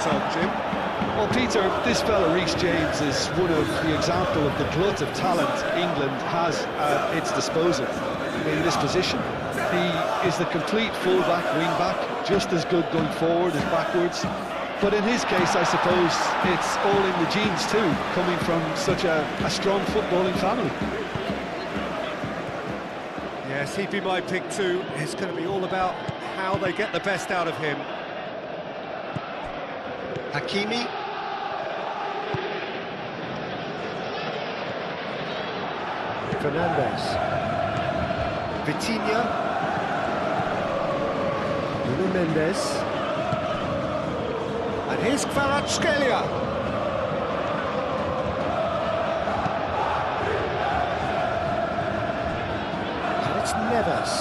on, Jim? Well, Peter, this fella Reece James is one of the example of the glut of talent England has at its disposal in this position. He is the complete full-back, wing-back, just as good going forward as backwards. But in his case, I suppose it's all in the genes too, coming from such a strong footballing family. Yes, he'd be my pick too. It's going to be all about how they get the best out of him. Hakimi. Fernandes. Vitinha. Nuno Mendes. And here's Kvaratskhelia. And it's Neves.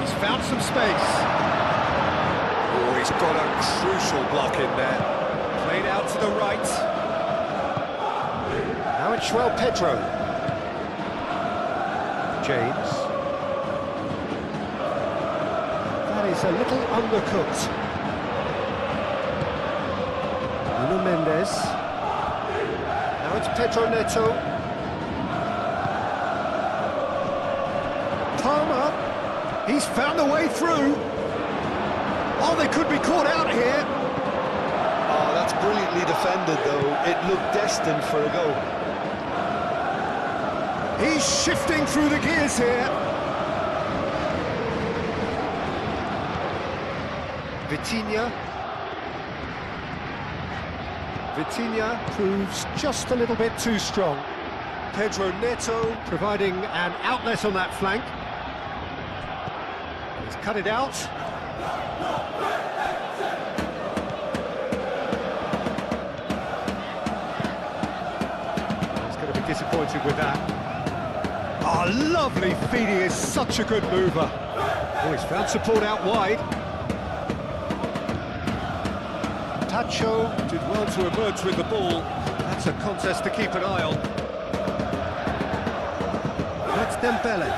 He's found some space. Oh, he's got a crucial block in there. Played out to the right. Now it's João Pedro. James. That is a little undercooked. Nuno Mendes. Now it's Pedro Neto. Palmer. He's found a way through. Oh, they could be caught out here. Oh, that's brilliantly defended, though. It looked destined for a goal. He's shifting through the gears here. Vitinha. Vitinha proves just a little bit too strong. Pedro Neto providing an outlet on that flank. He's cut it out. He's going to be disappointed with that. Oh, lovely feed, he is such a good mover. Oh, he's found support out wide. Tacho did well to emerge with the ball. That's a contest to keep an eye on. That's Dembele.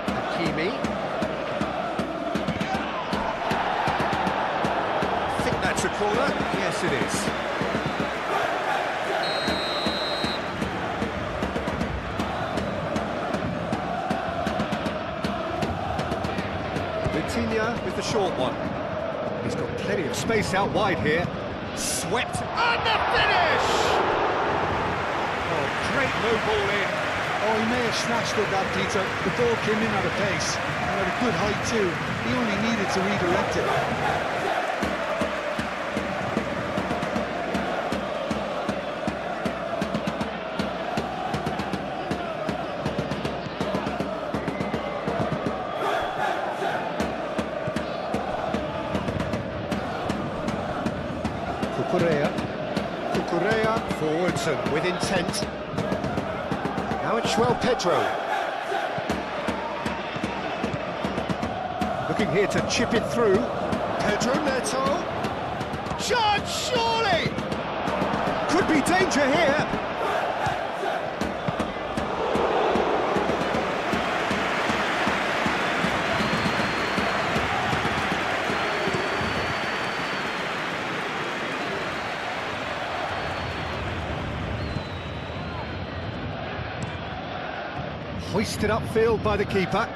Hakimi. I think that's a corner. Yes, it is. Vitinha with the short one. He's got plenty of space out wide here. Swept and the finish! Oh, great low ball in. Oh, he may have snatched at that, Peter. The ball came in at a pace, and at a good height too. He only needed to redirect it. Cucurella forwards and with intent. Now it's João Pedro. Looking here to chip it through. Pedro Neto. Chance, surely! Could be danger here. Hoisted upfield by the keeper.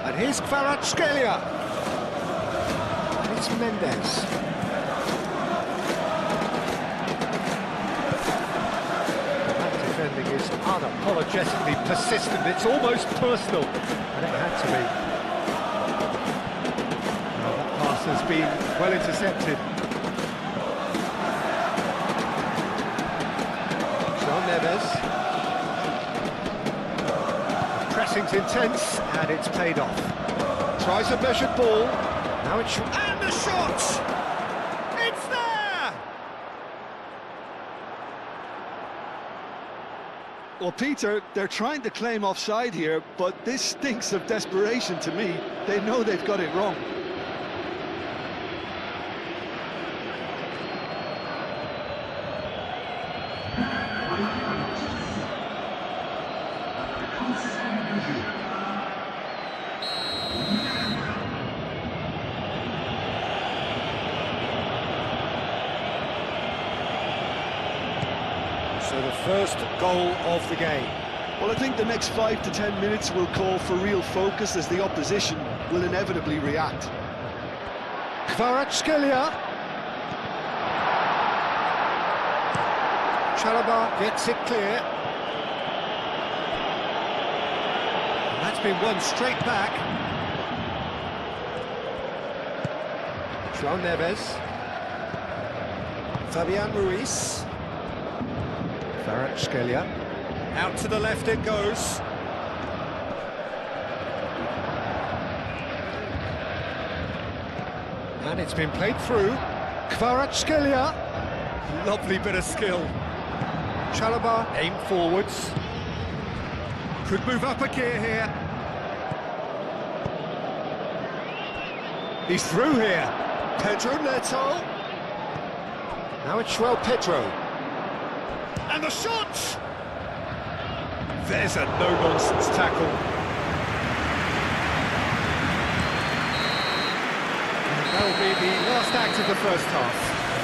And here's Kvaratskhelia. And it's Mendes. That defending is unapologetically persistent. It's almost personal. And it had to be. Well, that pass has been well intercepted. Neves. Pressing's intense, and it's paid off. Tries a measured ball. Now it's... And the shot! It's there! Well, Peter, they're trying to claim offside here, but this stinks of desperation to me. They know they've got it wrong. first goal of the game. Well, I think the next 5 to 10 minutes will call for real focus as the opposition will inevitably react. Kvaratskhelia. Chalobah gets it clear. And that's been won straight back. João Neves. Fabian Ruiz. Kvaratskhelia. Out to the left it goes. And it's been played through. Kvaratskhelia. Lovely bit of skill. Chalobah aim forwards. Could move up a gear here. He's through here. Pedro Neto. Now it's João Pedro. And the shot! There's a no-nonsense tackle. And that'll be the last act of the first half.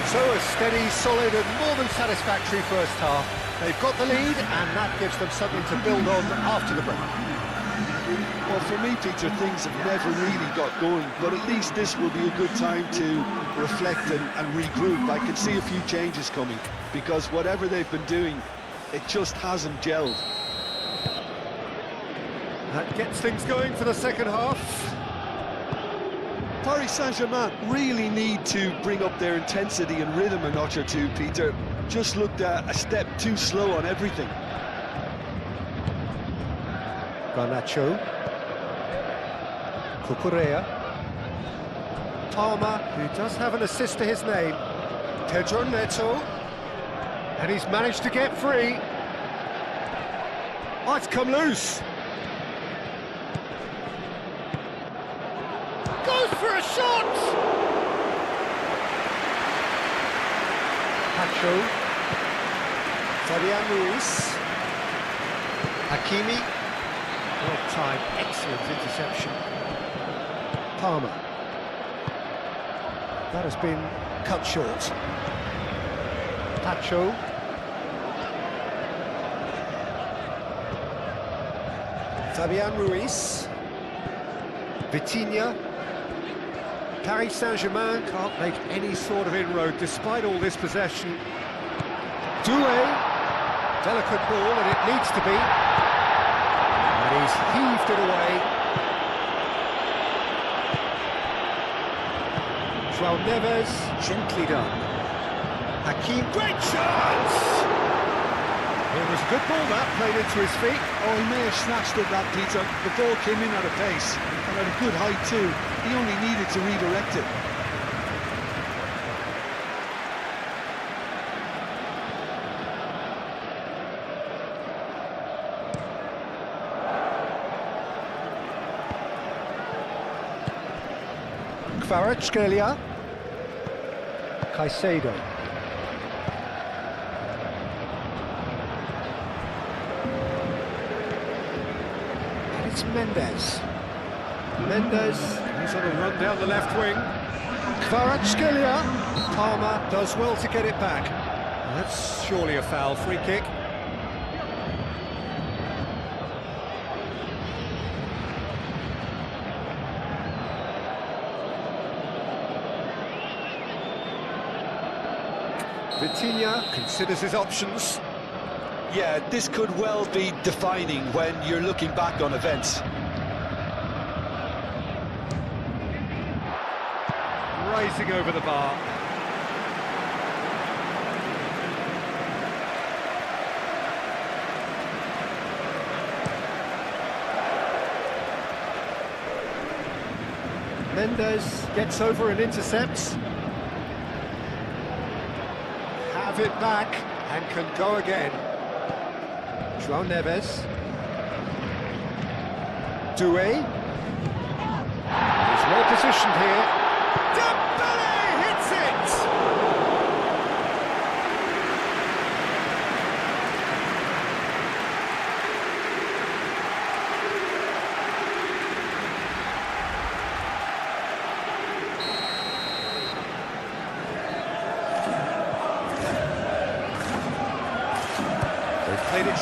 So a steady, solid and more than satisfactory first half. They've got the lead and that gives them something to build on after the break. Well, for me, Peter, things have never really got going, but at least this will be a good time to reflect and regroup. I can see a few changes coming, because whatever they've been doing, it just hasn't gelled. That gets things going for the second half. Paris Saint-Germain really need to bring up their intensity and rhythm a notch or two, Peter. Just looked a step too slow on everything. Garnacho. Cucurella. Palmer, who does have an assist to his name. Pedro Neto. And he's managed to get free. Oh, it's come loose. Goes for a shot! Pacho. Fabian Ruiz. Hakimi. Well timed, excellent interception. Palmer. That has been cut short. Pacho. Fabian Ruiz. Vitinha. Paris Saint-Germain can't make any sort of inroad despite all this possession. Doué. Delicate ball, and it needs to be. And he's heaved it away. João Neves, gently done. Hakim, great chance! It was a good ball that, played into his feet. Oh, he may have snatched at that, Peter. The ball came in at a pace, and at a good height too. He only needed to redirect it. Kvaratskhelia. Caicedo. And it's Mendes. Mendes, he's on a run down the left wing. Kvaratskhelia. Palmer does well to get it back. That's surely a foul, free kick. Vitinha considers his options. Yeah, this could well be defining when you're looking back on events. Rising over the bar. Mendes gets over and intercepts. Have it back and can go again. João Neves. Doué. He's well positioned here. Dembele hits it!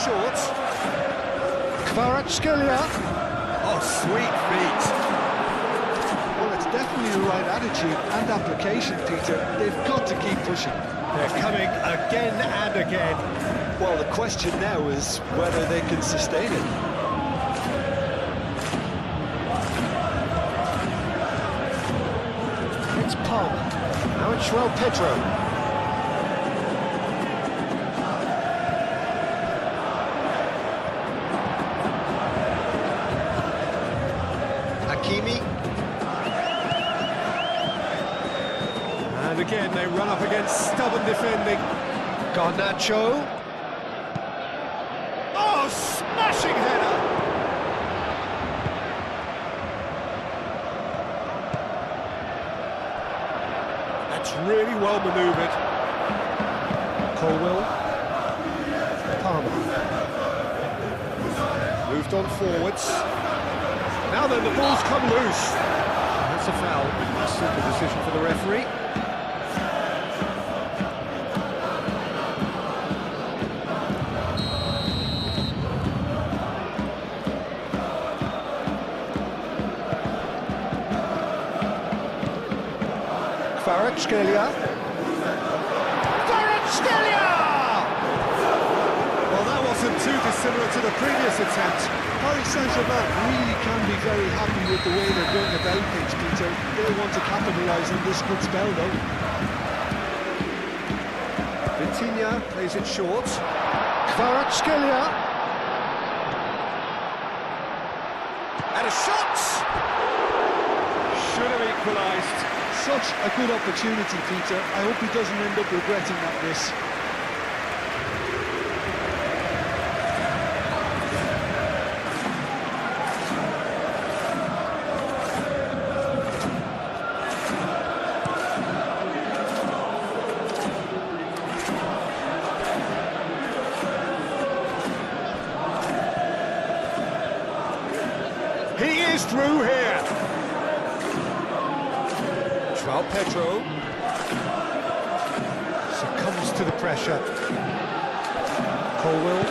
short. Kvaratskhelia. Oh, sweet feet. Well, it's definitely the right attitude and application, Peter. They've got to keep pushing. They're coming again and again. Well, the question now is whether they can sustain it. It's Palmer. Now it's João Pedro. Hakimi. And again, they run up against stubborn defending. Garnacho. Oh, smashing header! That's really well manoeuvred. Colwell. Palmer. Moved on forwards. Now then, the ball's come loose. That's a foul. Simple decision for the referee. Kvaratskhelia. Kvaratskhelia! Well, that wasn't too dissimilar to the previous attempt. Paris Saint-Germain really can be very happy with the way they're going about things, Peter. They want to capitalise on this good spell, though. Vitinha plays it short. Kvaratskhelia. And a shot! Should have equalised. Such a good opportunity, Peter. I hope he doesn't end up regretting that miss. He is through here. João Pedro succumbs to the pressure. Colwell.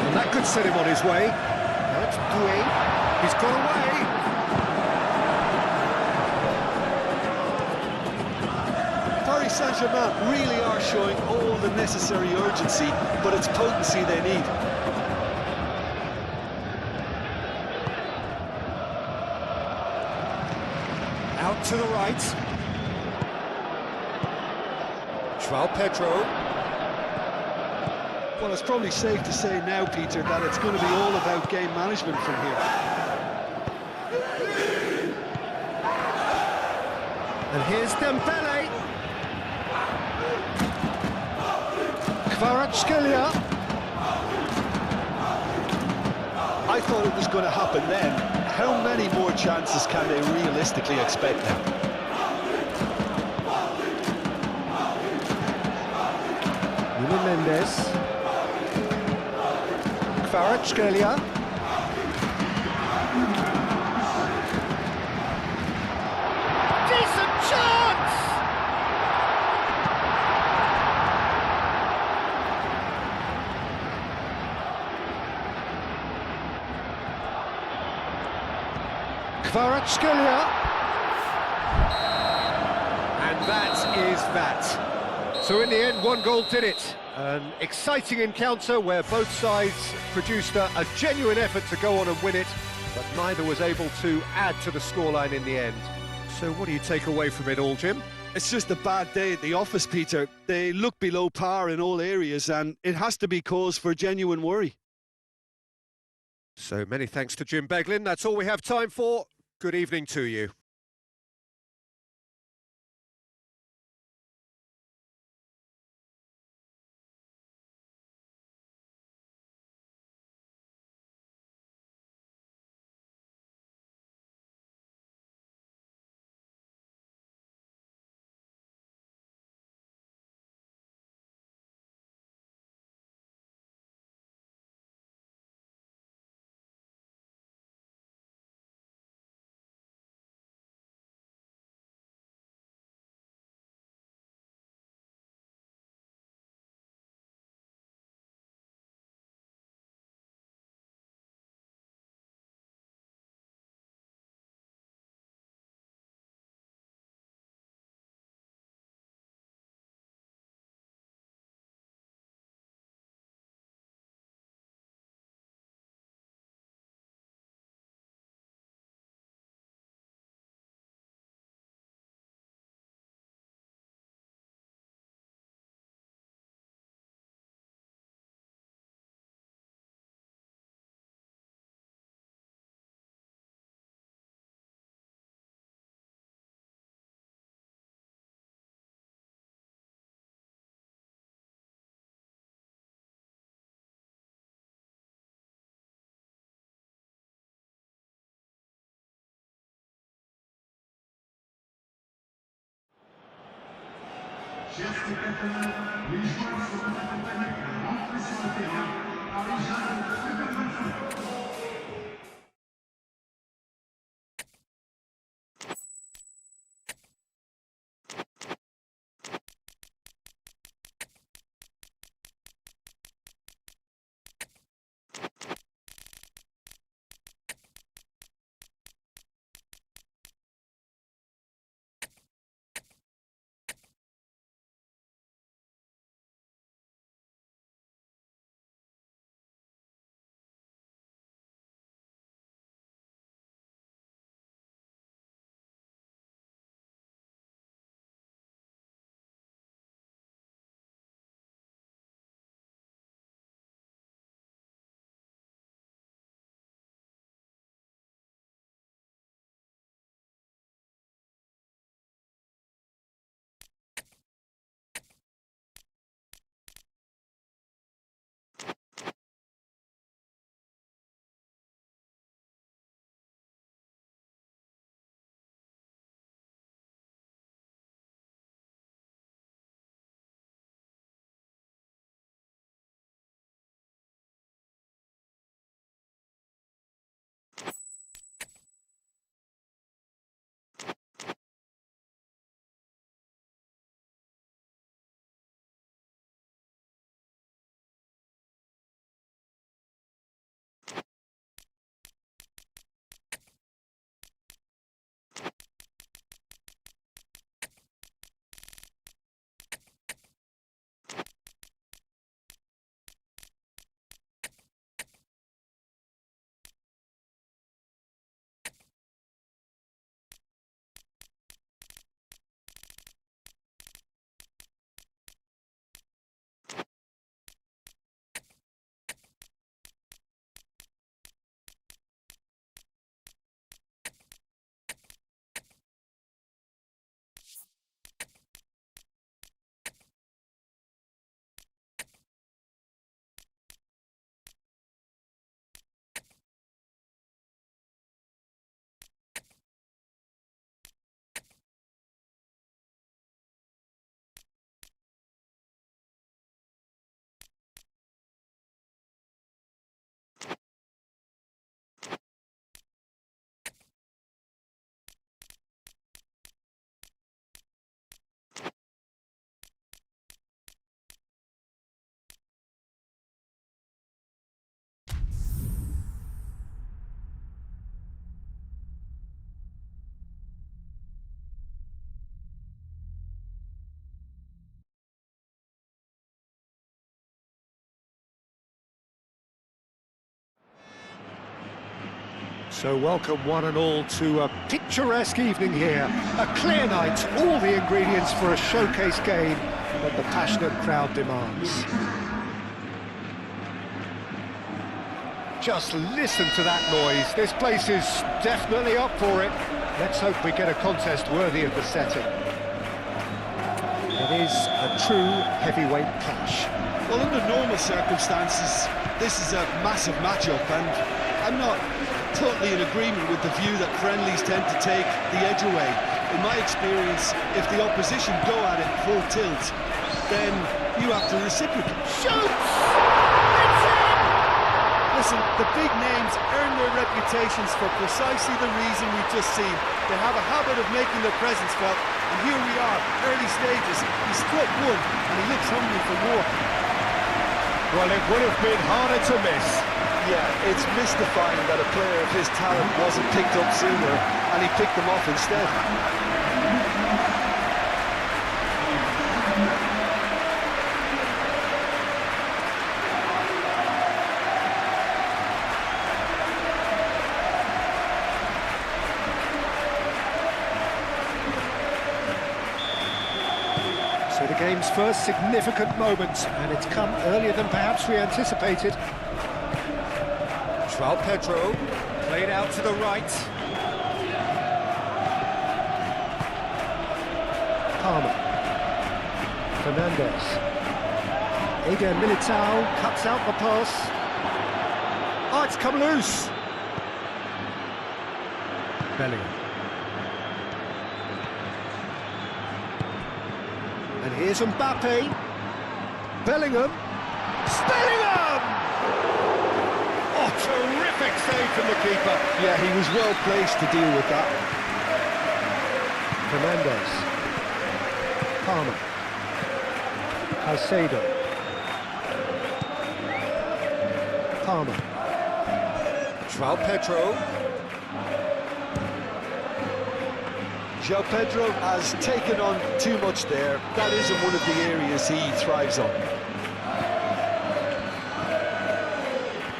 And that could set him on his way. Now it's Cobain. He's got away. Paris Saint-Germain really are showing all the necessary urgency, but it's potency they need. Out to the right. João Pedro. Well, it's probably safe to say now, Peter, that it's going to be all about game management from here. And here's Dembele. Kvaratskhelia. I thought it was going to happen then. How many more chances can they realistically expect now? Nuno Mendes. Kvaratskhelia. Decent chance! Kvaratskhelia. And that is that. So in the end, one goal did it. An exciting encounter where both sides produced a genuine effort to go on and win it, but neither was able to add to the scoreline in the end. So what do you take away from it all, Jim? It's just a bad day at the office, Peter. They look below par in all areas, and it has to be cause for genuine worry. So many thanks to Jim Beglin. That's all we have time for. Good evening to you. So welcome one and all to a picturesque evening here. A clear night, all the ingredients for a showcase game that the passionate crowd demands. Just listen to that noise. This place is definitely up for it. Let's hope we get a contest worthy of the setting. It is a true heavyweight clash. Well, under normal circumstances, this is a massive matchup, and I'm not totally in agreement with the view that friendlies tend to take the edge away. In my experience, if the opposition go at it full tilt, then you have to reciprocate. Shoots! It's in! Listen, the big names earn their reputations for precisely the reason we've just seen. They have a habit of making their presence felt, and here we are, early stages. He struck one, and he looks hungry for more. Well, it would have been harder to miss. Yeah, it's mystifying that a player of his talent wasn't picked up sooner, and he picked them off instead. So the game's first significant moment, and it's come earlier than perhaps we anticipated. João Pedro, played out to the right. Palmer. Fernandes. Eder Militao cuts out the pass. Oh, it's come loose. Bellingham. And Here's Mbappe. Bellingham. Bellingham! Oh, terrific save from the keeper. Yeah, he was well placed to deal with that. Fernandes. Palmer. Caicedo. Palmer. João Pedro. João Pedro has taken on too much there. That isn't one of the areas he thrives on.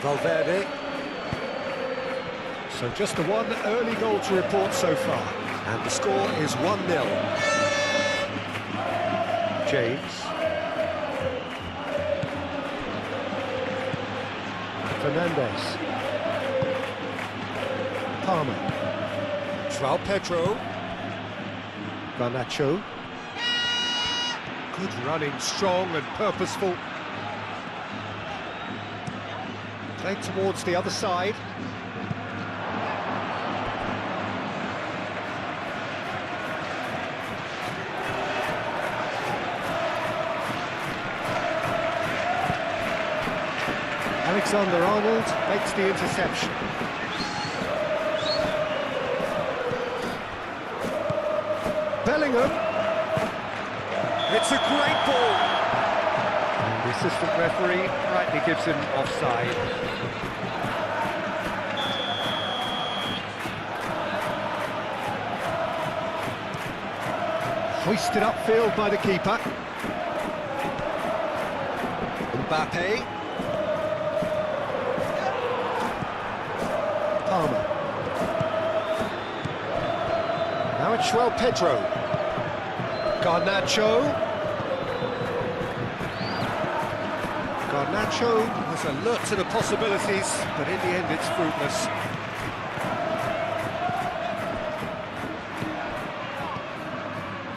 Valverde. So just the one early goal to report so far. And the score is 1-0. James. Fernandes. Palmer. João Pedro. Garnacho. Good running, strong and purposeful. Played towards the other side. Alexander-Arnold makes the interception. Bellingham. It's a great ball. And the assistant referee rightly gives him offside. Hoisted upfield by the keeper. Mbappe. Palmer. Now it's João Pedro. Garnacho. Garnacho was alert to the possibilities, but in the end it's fruitless.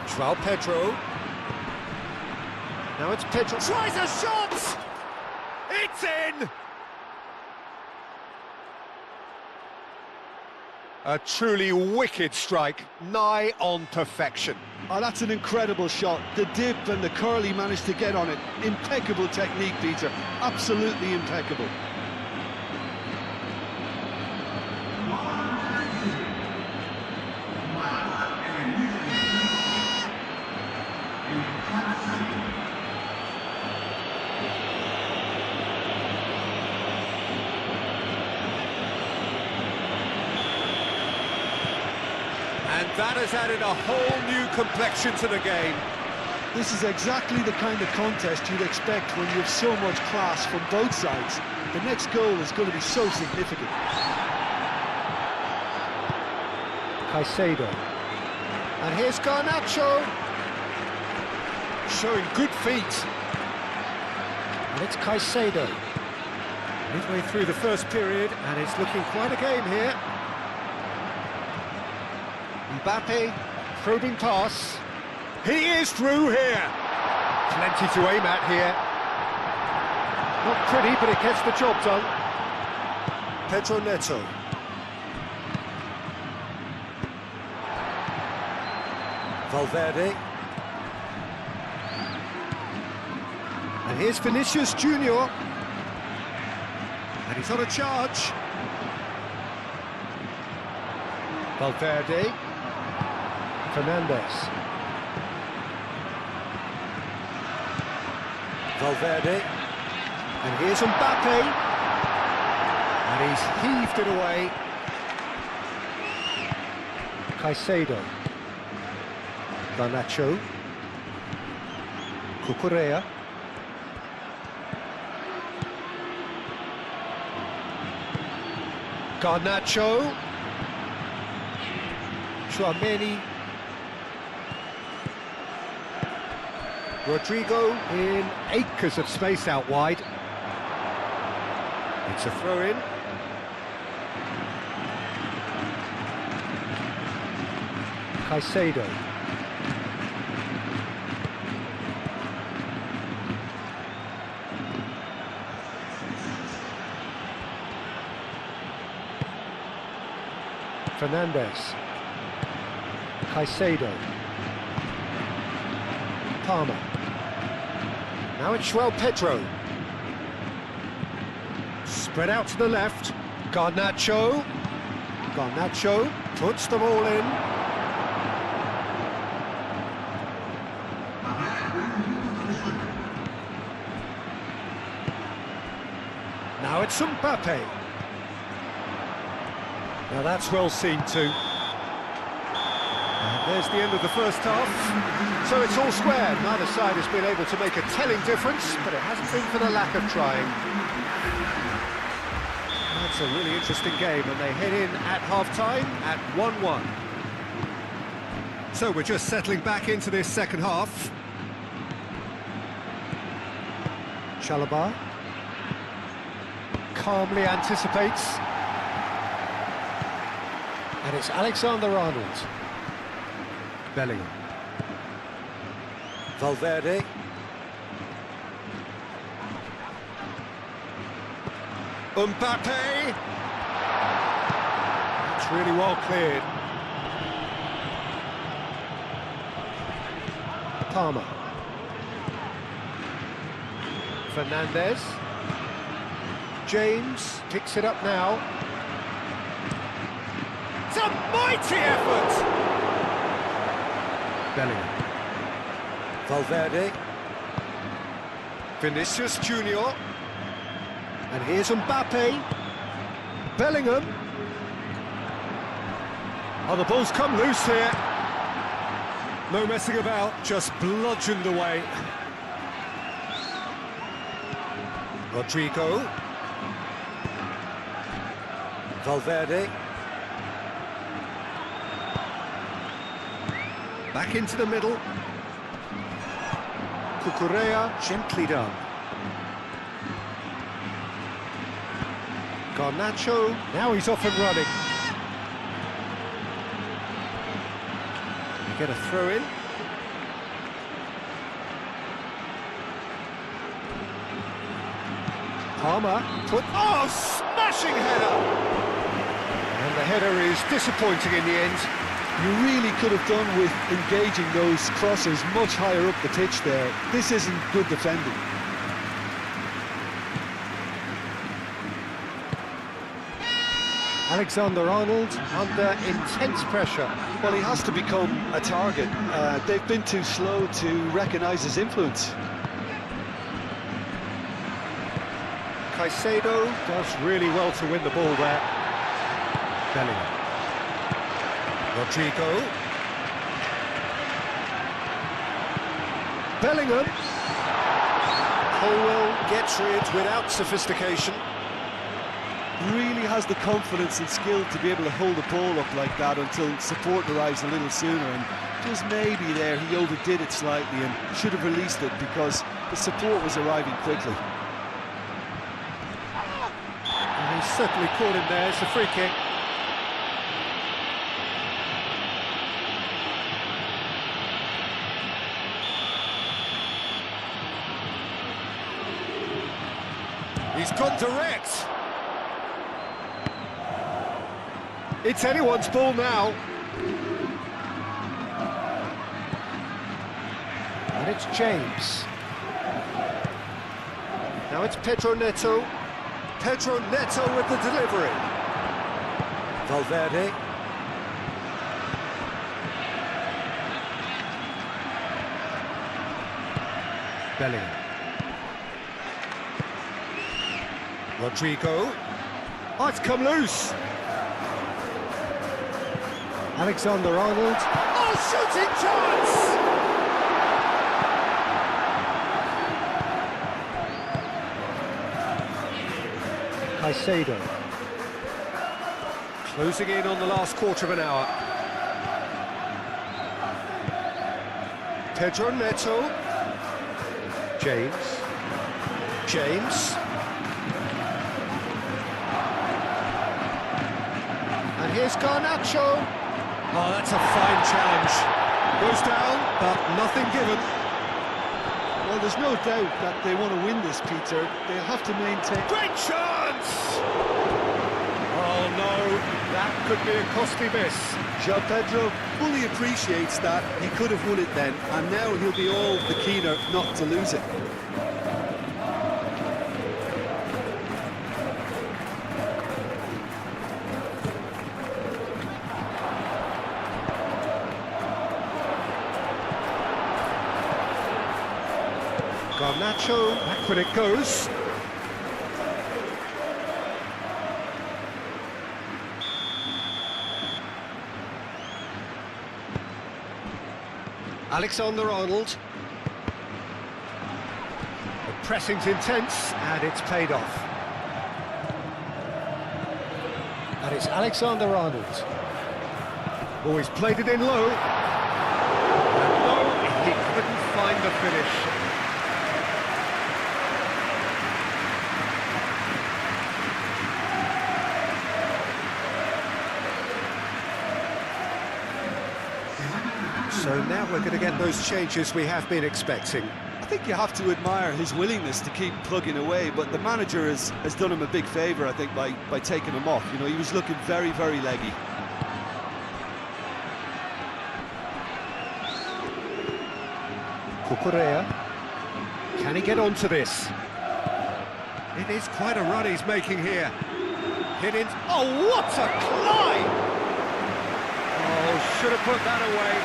João Pedro. Now it's Pedro. Tries a shot! It's in! A truly wicked strike, nigh on perfection. Oh, that's an incredible shot. The dip and the curl he managed to get on it. Impeccable technique, Peter. Absolutely impeccable. And that has added a whole new complexion to the game. This is exactly the kind of contest you'd expect when you have so much class from both sides. The next goal is going to be so significant. Caicedo. And here's Garnacho. Showing good feet. And it's Caicedo. Midway through the first period, and it's looking quite a game here. Mbappe, probing pass. He is through here. Plenty to aim at here. Not pretty, but it gets the job done. Pedro Neto. Valverde. And here's Vinicius Junior. And he's on a charge. Valverde. Fernandes. Valverde. And here's Mbappe. And he's heaved it away. Caicedo. Garnacho. Cucurella. Garnacho. Chouameni. Rodrigo in acres of space out wide. It's a throw-in. Caicedo. Fernandes. Caicedo. Palmer. Now it's João Pedro. Spread out to the left. Garnacho. Garnacho puts them all in. Now it's Mbappe. Now that's well seen too. And there's the end of the first half. So it's all square. Neither side has been able to make a telling difference, but it hasn't been for the lack of trying. That's a really interesting game, and they head in at half-time at 1-1. So we're just settling back into this second half. Chalobah calmly anticipates. And it's Alexander-Arnold. Bellingham. Valverde. Mbappe! That's really well cleared. Palmer. Fernandez. James picks it up now. It's a mighty effort! Bellingham. Valverde. Vinicius Junior. And here's Mbappe. Bellingham. Oh, the ball's come loose here. No messing about, just bludgeoned away. Rodrigo. Valverde. Back into the middle. Cucurella, gently done. Garnacho, now he's off and running. They get a throw in. Palmer, oh, smashing header! And the header is disappointing in the end. You really could have done with engaging those crosses much higher up the pitch there. This isn't good defending. Alexander-Arnold under intense pressure. Well, he has to become a target. They've been too slow to recognise his influence. Caicedo does really well to win the ball there. Bellingham. Rodrigo. Bellingham. Colwell gets rid without sophistication. Really has the confidence and skill to be able to hold the ball up like that until support arrives a little sooner, and just maybe there he overdid it slightly and should have released it because the support was arriving quickly. And he's certainly caught him there. It's a free kick. He's gone direct. It's anyone's ball now. And it's James. Now it's Pedro Neto. Pedro Neto with the delivery. Valverde. Bellingham. Rodrigo. Oh, it's come loose. Alexander-Arnold. Oh, shooting chance! Caicedo. Closing in on the last quarter of an hour. Pedro Neto. James. James. And here's Garnacho. Oh, that's a fine challenge. Goes down, but nothing given. Well, there's no doubt that they want to win this, Peter. They'll have to maintain... Great chance! Oh, no, that could be a costly miss. João Pedro fully appreciates that he could have won it then, and now he'll be all the keener not to lose it. Garnacho, backward it goes. Alexander-Arnold. The pressing's intense, and it's paid off. And it's Alexander-Arnold. Oh, he's played it in low. And no, he couldn't find the finish. So now we're going to get those changes we have been expecting. I think you have to admire his willingness to keep plugging away, but the manager has done him a big favour, I think, by taking him off. You know, he was looking very, very leggy. Cucurella. Can he get onto this? It is quite a run he's making here. Hit in. Oh, what a climb! Oh, should have put that away.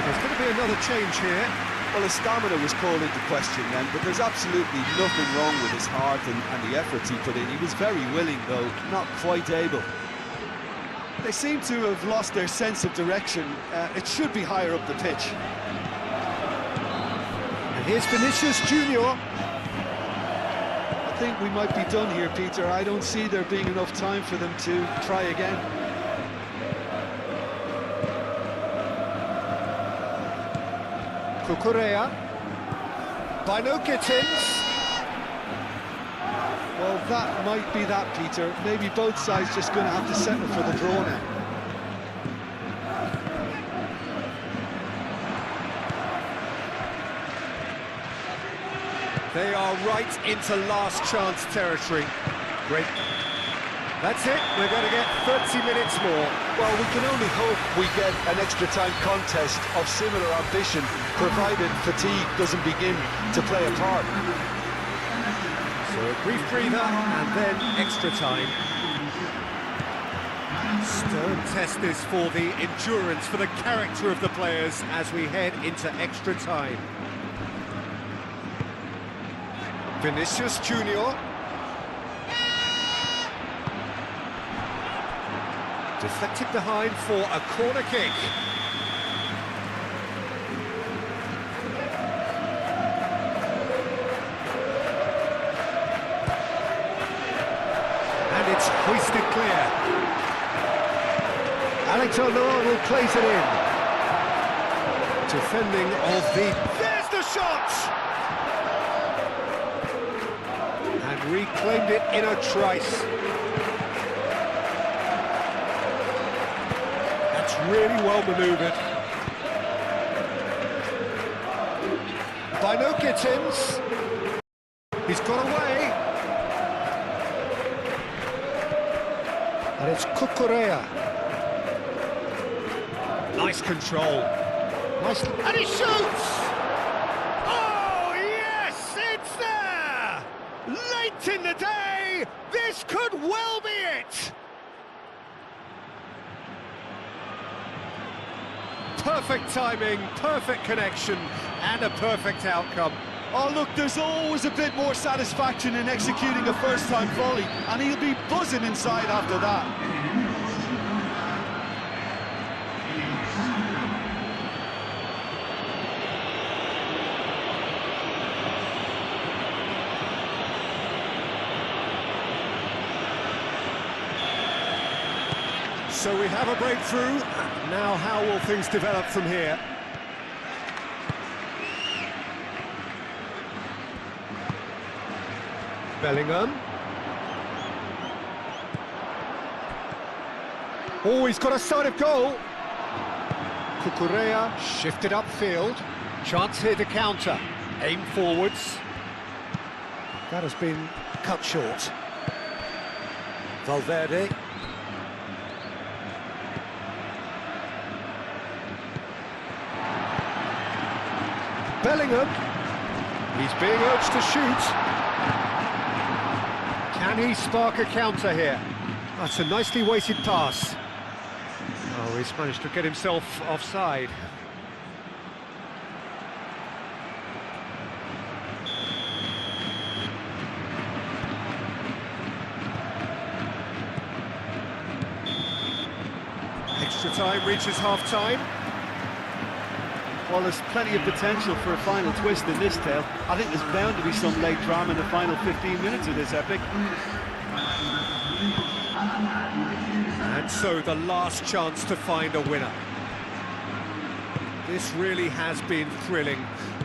There's going to be another change here. Well, his stamina was called into question then, but there's absolutely nothing wrong with his heart and the efforts he put in. He was very willing, though, not quite able. They seem to have lost their sense of direction. It should be higher up the pitch. And here's Vinicius Junior. I think we might be done here, Peter. I don't see there being enough time for them to try again. Cucurella. Binokitins. Well, that might be that, Peter. Maybe both sides just going to have to settle for the draw now. They are right into last chance territory. Great. That's it, we're going to get 30 minutes more. Well, we can only hope we get an extra time contest of similar ambition, provided fatigue doesn't begin to play a part. So a brief breather and then extra time. Stern test this for the endurance, for the character of the players as we head into extra time. Vinicius Junior. Deflected behind for a corner kick. And it's hoisted clear. Alexander-Arnold plays it in. Defending of the... There's the shot! And reclaimed it in a trice. Really well manoeuvred. Binokitins. He's got away. And it's Cucurella. Nice control. Nice. And he shoots! Oh, yes! It's there! Late in the day, this could well be it! Perfect timing, perfect connection, and a perfect outcome. Oh, look, there's always a bit more satisfaction in executing a first-time volley, and he'll be buzzing inside after that. So we have a breakthrough. Now how will things develop from here? Bellingham. Oh, he's got a sight of goal. Cucurella shifted upfield. Chance here to counter. Aim forwards. That has been cut short. Valverde. Bellingham. He's being urged to shoot. Can he spark a counter here? That's a nicely weighted pass. Oh, he's managed to get himself offside. Extra time reaches half-time. Well, there's plenty of potential for a final twist in this tale. I think there's bound to be some late drama in the final 15 minutes of this epic. And so the last chance to find a winner. This really has been thrilling.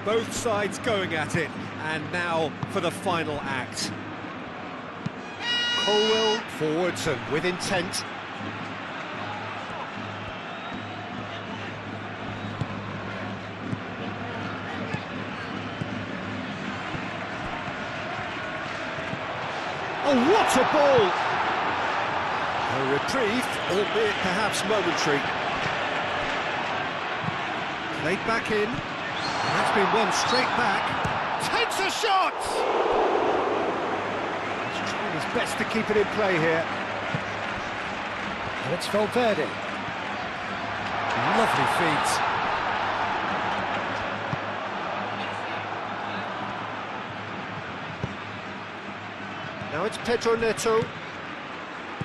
Both sides going at it, and now for the final act. Colwell forwards and with intent. Oh, what a ball! A reprieve, albeit perhaps momentary. Played back in. That's been won straight back. Takes a shot! He's trying his best to keep it in play here. And it's Valverde. Lovely feet. Now it's Pedro Neto.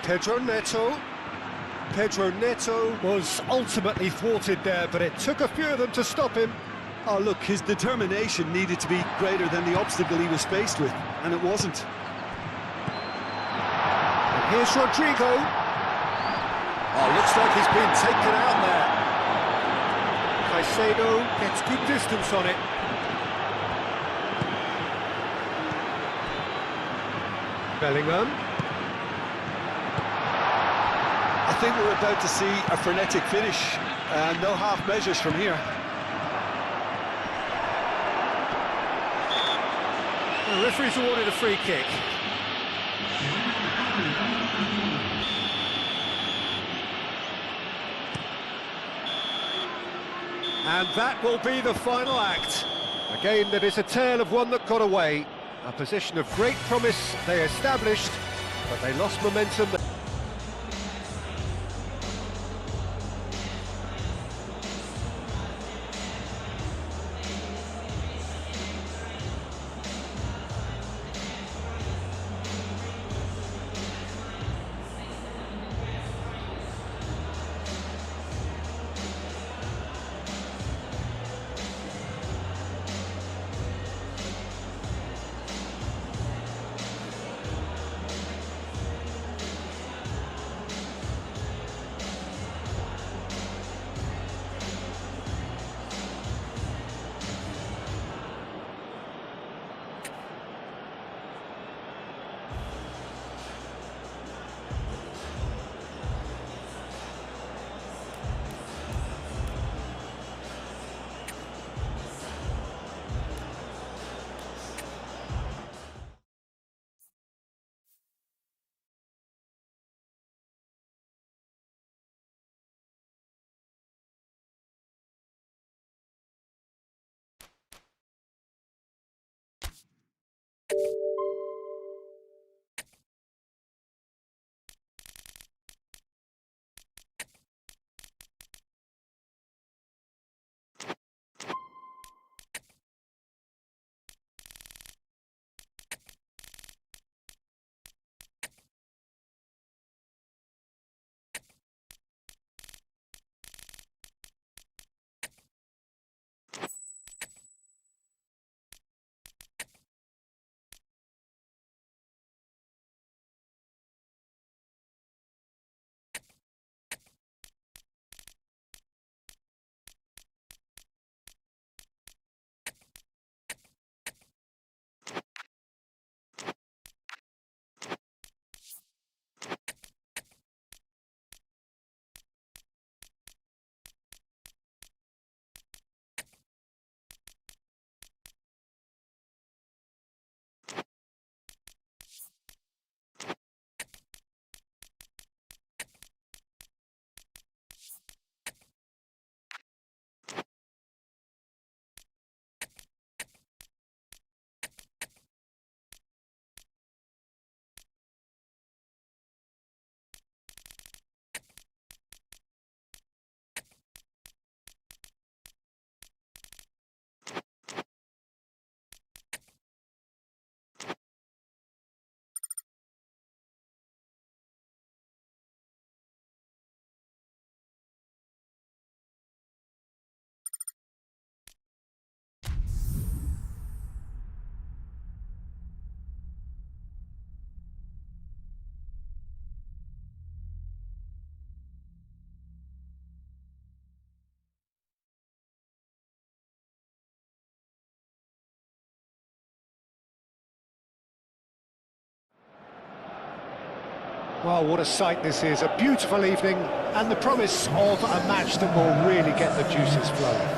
Pedro Neto. Pedro Neto was ultimately thwarted there, but it took a few of them to stop him. Oh, look, his determination needed to be greater than the obstacle he was faced with, and it wasn't. And here's Rodrigo. Oh, looks like he's been taken out there. Caicedo gets good distance on it. Bellingham. I think we're about to see a frenetic finish, and no half measures from here. The referee's awarded a free kick. And that will be the final act. A game that is a tale of one that got away. A position of great promise they established, but they lost momentum. Well, what a sight this is, a beautiful evening, and the promise of a match that will really get the juices flowing.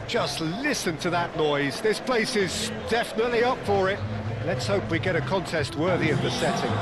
Just listen to that noise, this place is definitely up for it. Let's hope we get a contest worthy of the setting.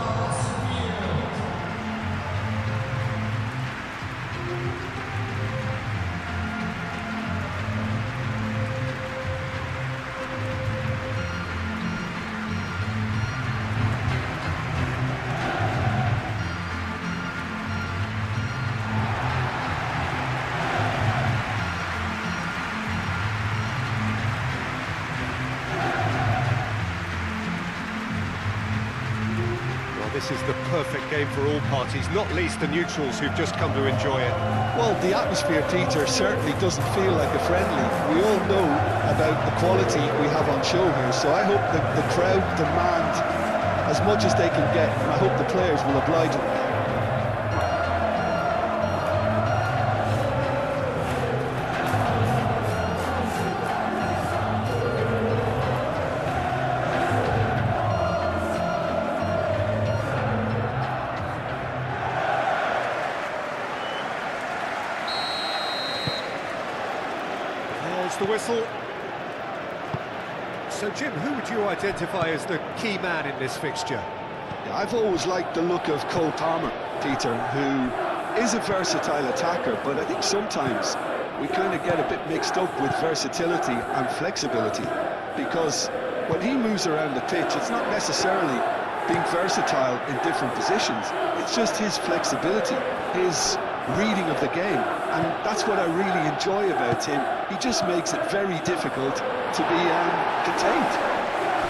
This is the perfect game for all parties, not least the neutrals who've just come to enjoy it. Well, the atmosphere, Peter, certainly doesn't feel like a friendly. We all know about the quality we have on show here, so I hope that the crowd demand as much as they can get, and I hope the players will oblige them. The whistle. So Jim, who would you identify as the key man in this fixture? Yeah, I've always liked the look of Cobain, Peter, who is a versatile attacker, but I think sometimes we kind of get a bit mixed up with versatility and flexibility, because when he moves around the pitch, it's not necessarily being versatile in different positions, it's just his flexibility, his reading of the game, and that's what I really enjoy about him. He just makes it very difficult to be contained.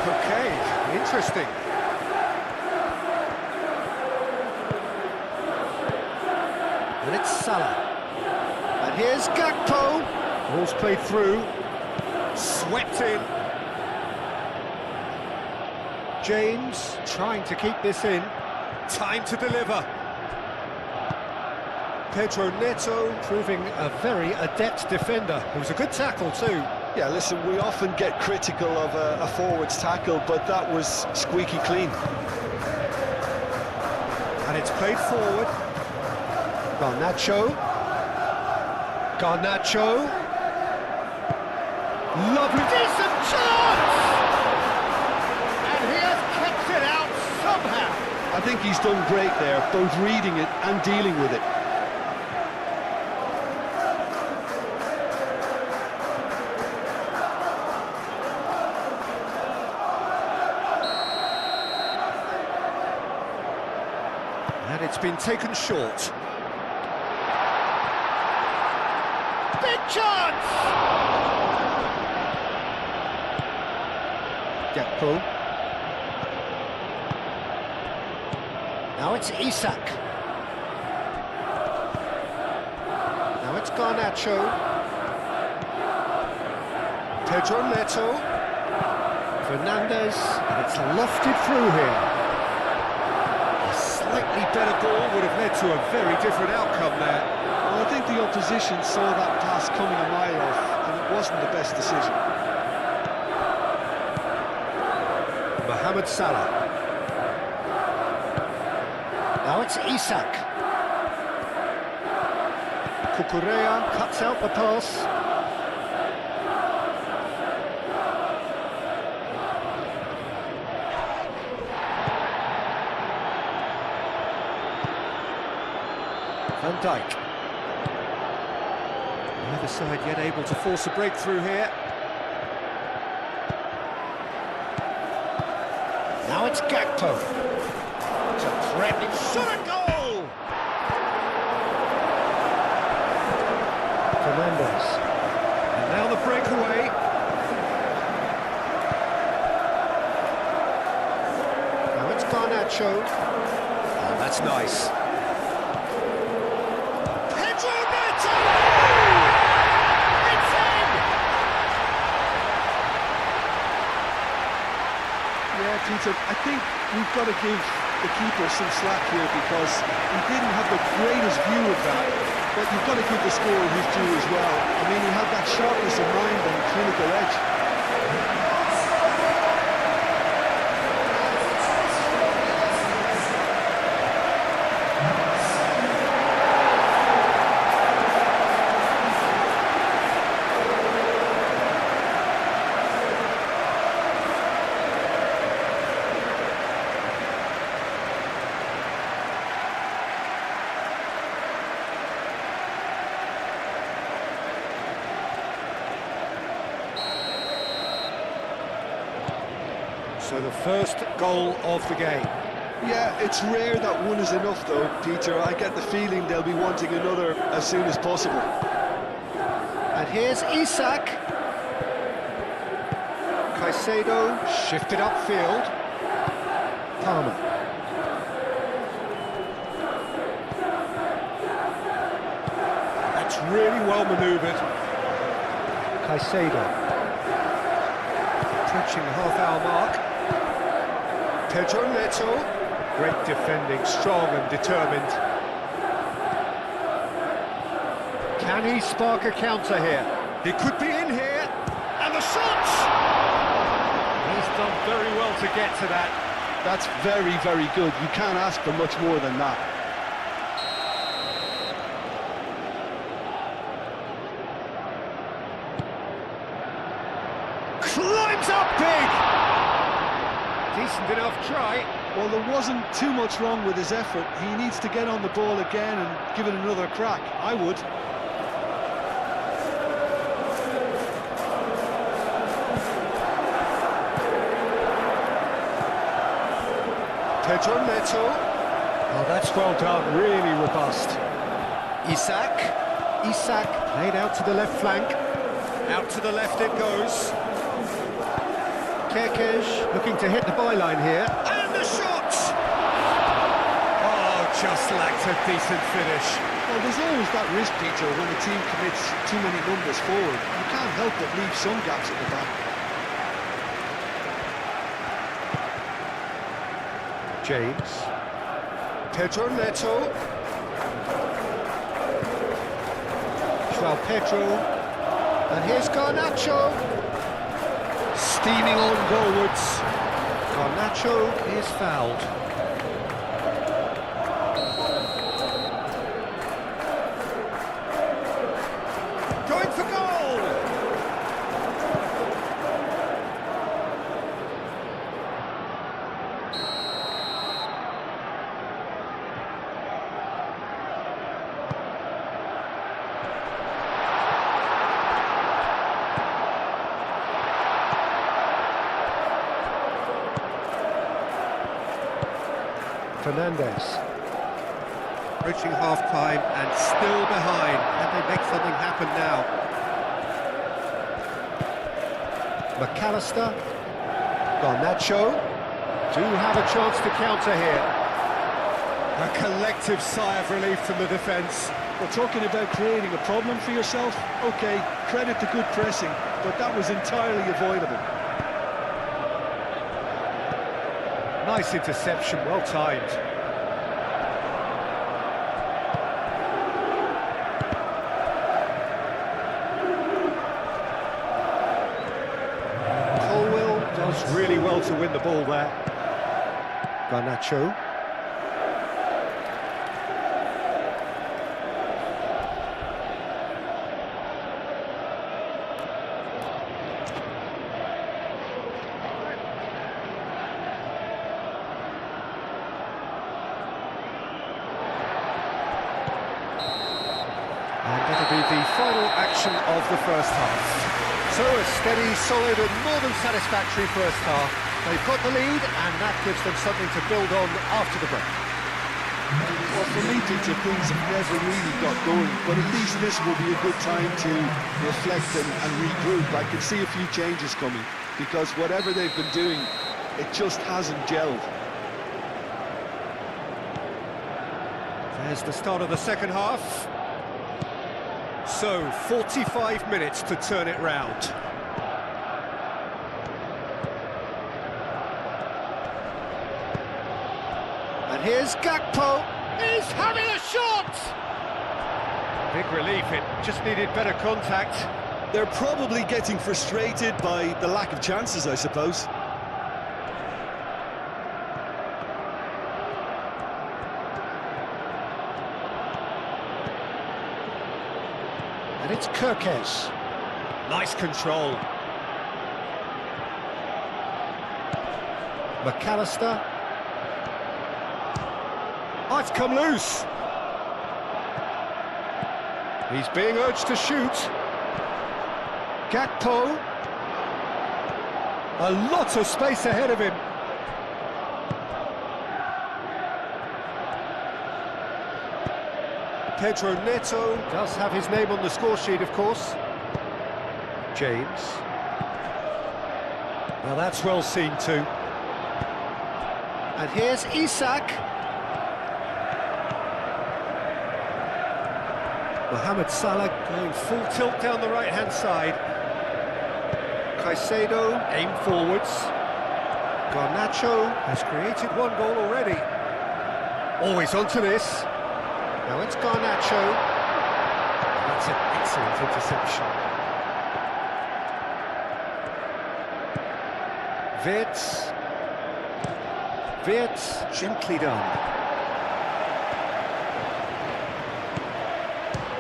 Okay, interesting. And it's Salah. And here's Gakpo. Ball's played through. Swept in. James trying to keep this in. Time to deliver. Pedro Neto proving a very adept defender. It was a good tackle too. Yeah, listen, we often get critical of a forward's tackle, but that was squeaky clean. And it's played forward. Garnacho. Lovely, decent chance! And he has kept it out somehow. I think he's done great there, both reading it and dealing with it. And it's been taken short. Big chance! Gakpo. Now it's Isak. Now it's Garnacho. Pedro Neto. Fernandez. And it's lofted through here. Slightly better goal would have led to a very different outcome there. Well, I think the opposition saw that pass coming a mile off, and it wasn't the best decision. Mohamed Salah. Now it's Isak. Cucurella cuts out the pass. Van Dijk. Neither side yet able to force a breakthrough here. Now it's Gakpo. It's a threatening shot at goal! Fernandez. And now the breakaway. Now it's Garnacho. Oh, that's nice. Peter, I think we've got to give the keeper some slack here because he didn't have the greatest view of that, but you've got to give the scorer his due as well. I mean, he had that sharpness of mind and clinical edge. So the first goal of the game. Yeah, it's rare that one is enough though, Peter. I get the feeling they'll be wanting another as soon as possible. And here's Isak. Caicedo shifted upfield. Palmer. That's really well manoeuvred. Caicedo. Approaching the half-hour mark. Pedro Neto. Great defending, strong and determined. Can he spark a counter here? He could be in here. And the shots! He's done very well to get to that. That's very, very good. You can't ask for much more than that. Climbs up big! Decent enough try. Well, there wasn't too much wrong with his effort. He needs to get on the ball again and give it another crack. I would. Pedro Neto. Oh, that's well done, really robust. Isak. Isak played out to the left flank. Out to the left it goes. Kerkez looking to hit the byline here. And the shot! Oh, just lacked a decent finish. Well, there's always that risk, Peter, when a team commits too many numbers forward. You can't help but leave some gaps at the back. James. Pedro Neto. João Pedro. And here's Garnacho. Steaming on goalwards. Garnacho is fouled. Going for goal! Fernandez. Reaching half-time and still behind. Can they make something happen now? McAllister. Garnacho. Do have a chance to counter here. A collective sigh of relief from the defence. Well, talking about creating a problem for yourself, OK, credit to good pressing, but that was entirely avoidable. Nice interception, well timed. Colwell does really well to win the ball there. Garnacho. And that'll be the final action of the first half. So a steady, solid and more than satisfactory first half. They've got the lead and that gives them something to build on after the break. Well, for me, Peter, things have never really got going, but at least this will be a good time to reflect and regroup. I can see a few changes coming, because whatever they've been doing, it just hasn't gelled. There's the start of the second half. So, 45 minutes to turn it round. And here's Gakpo. He's having a shot! Big relief, it just needed better contact. They're probably getting frustrated by the lack of chances, I suppose. And it's Kerkez. Nice control. McAllister. Oh, it's come loose. He's being urged to shoot. Gakpo. A lot of space ahead of him. Pedro Neto does have his name on the score sheet, of course. James. Well, that's well seen too. And here's Isak. Mohamed Salah going full tilt down the right-hand side. Caicedo aim forwards. Garnacho has created one goal already. Always onto this. Now it's Garnacho. That's an excellent interception. Wirtz, gently done.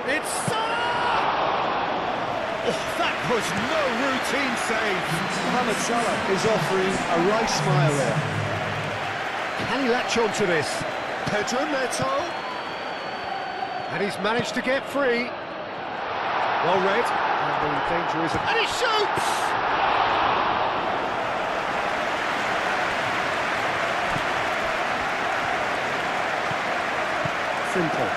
It's Salah! Oh, that was no routine save. Mohamed Salah is offering a right smile there. Can he latch on to this? Pedro Neto. And he's managed to get free. Well read. And the danger is... And he shoots! Frimpong.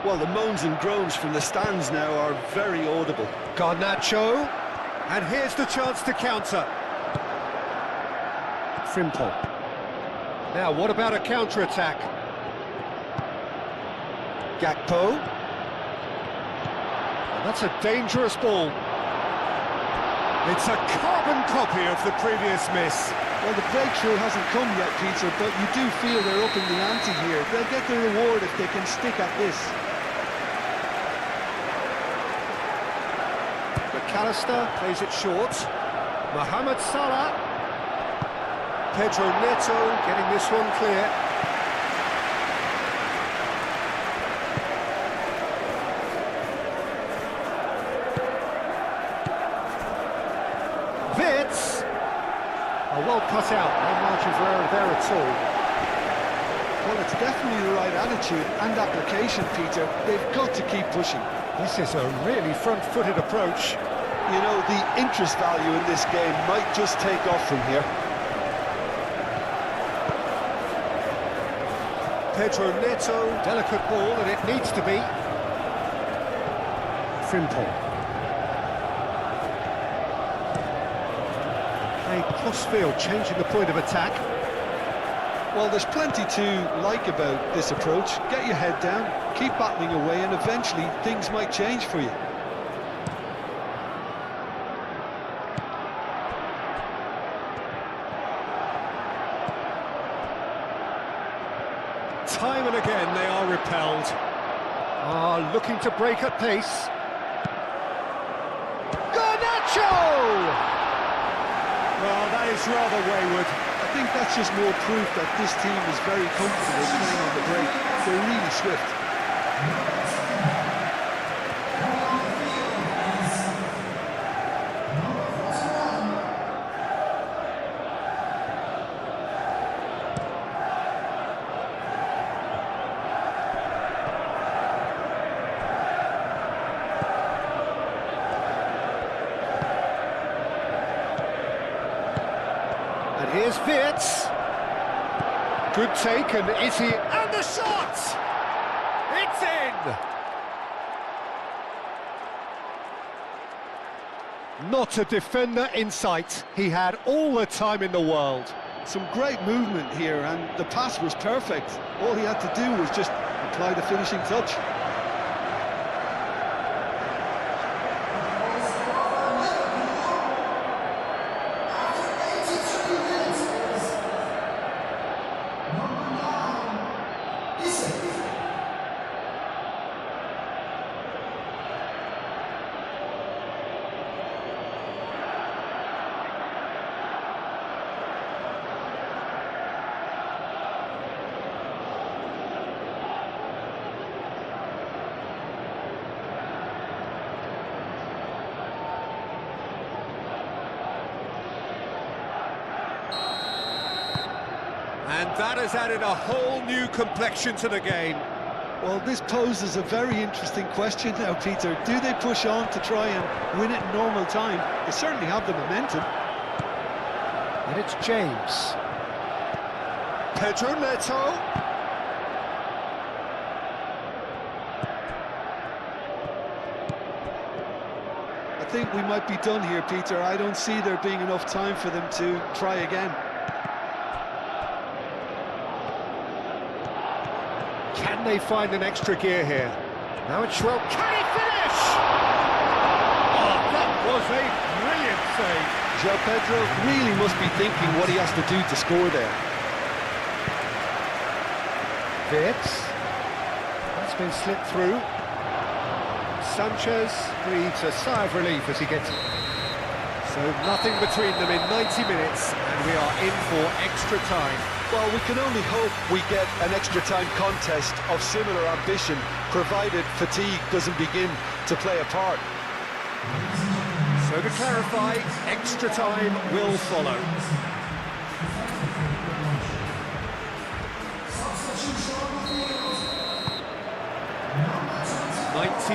Well, the moans and groans from the stands now are very audible. Garnacho. And here's the chance to counter. Frimpong. Now, what about a counter-attack? Gakpo. That's a dangerous ball. It's a carbon copy of the previous miss. Well, the breakthrough hasn't come yet, Peter, but you do feel they're upping the ante here. They'll get the reward if they can stick at this. McAllister plays it short. Mohamed Salah. Pedro Neto getting this one clear. Wirtz. Oh, well cut out, no margin for error there at all. Well, it's definitely the right attitude and application, Peter. They've got to keep pushing. This is a really front-footed approach. You know, the interest value in this game might just take off from here. Pedro Neto, delicate ball, and it needs to be. Frimpong. Crossfield changing the point of attack. Well, there's plenty to like about this approach. Get your head down, keep battling away, and eventually things might change for you. Time and again they are repelled. Looking to break at pace. Garnacho! Well, that is rather wayward. I think that's just more proof that this team is very comfortable playing on the break. They're really swift. And here's Wirtz. Good take, and is he... And the shot! It's in! Not a defender in sight. He had all the time in the world. Some great movement here, and the pass was perfect. All he had to do was just apply the finishing touch. That has added a whole new complexion to the game. Well, this poses a very interesting question now, Peter. Do they push on to try and win it in normal time? They certainly have the momentum. And it's James. Pedro Neto. I think we might be done here, Peter. I don't see there being enough time for them to try again. Can they find an extra gear here? Now it's Schwell. Can he finish? Oh, that was a brilliant save. João Pedro really must be thinking what he has to do to score there. Vitz. That's been slipped through. Sanchez breathes a sigh of relief as he gets it. So nothing between them in 90 minutes, and we are in for extra time. Well, we can only hope we get an extra time contest of similar ambition, provided fatigue doesn't begin to play a part. So to clarify, extra time will follow.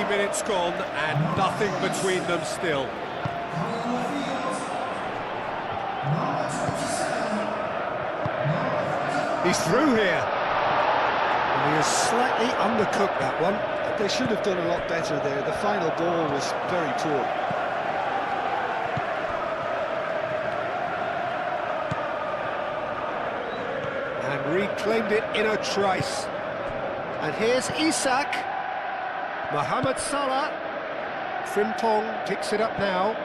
Minutes gone and nothing between them still. He's through here. And he has slightly undercooked that one. They should have done a lot better there. The final ball was very poor. And reclaimed it in a trice. And here's Isak. Mohamed Salah. Frimpong picks it up now.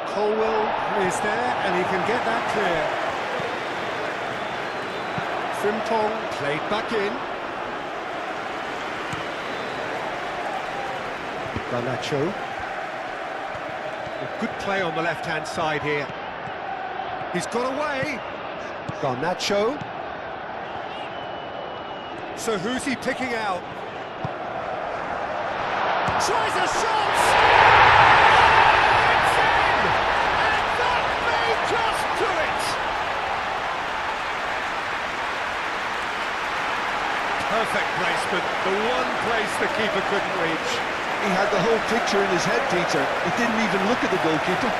Colwell is there and he can get that clear. Frimpong played back in. Garnacho. A good play on the left-hand side here. He's got away. Garnacho. So who's he picking out? Tries a shot! It's in! And that may just do it! Perfect placement, the one place the keeper couldn't reach. He had the whole picture in his head, Peter. He didn't even look at the goalkeeper.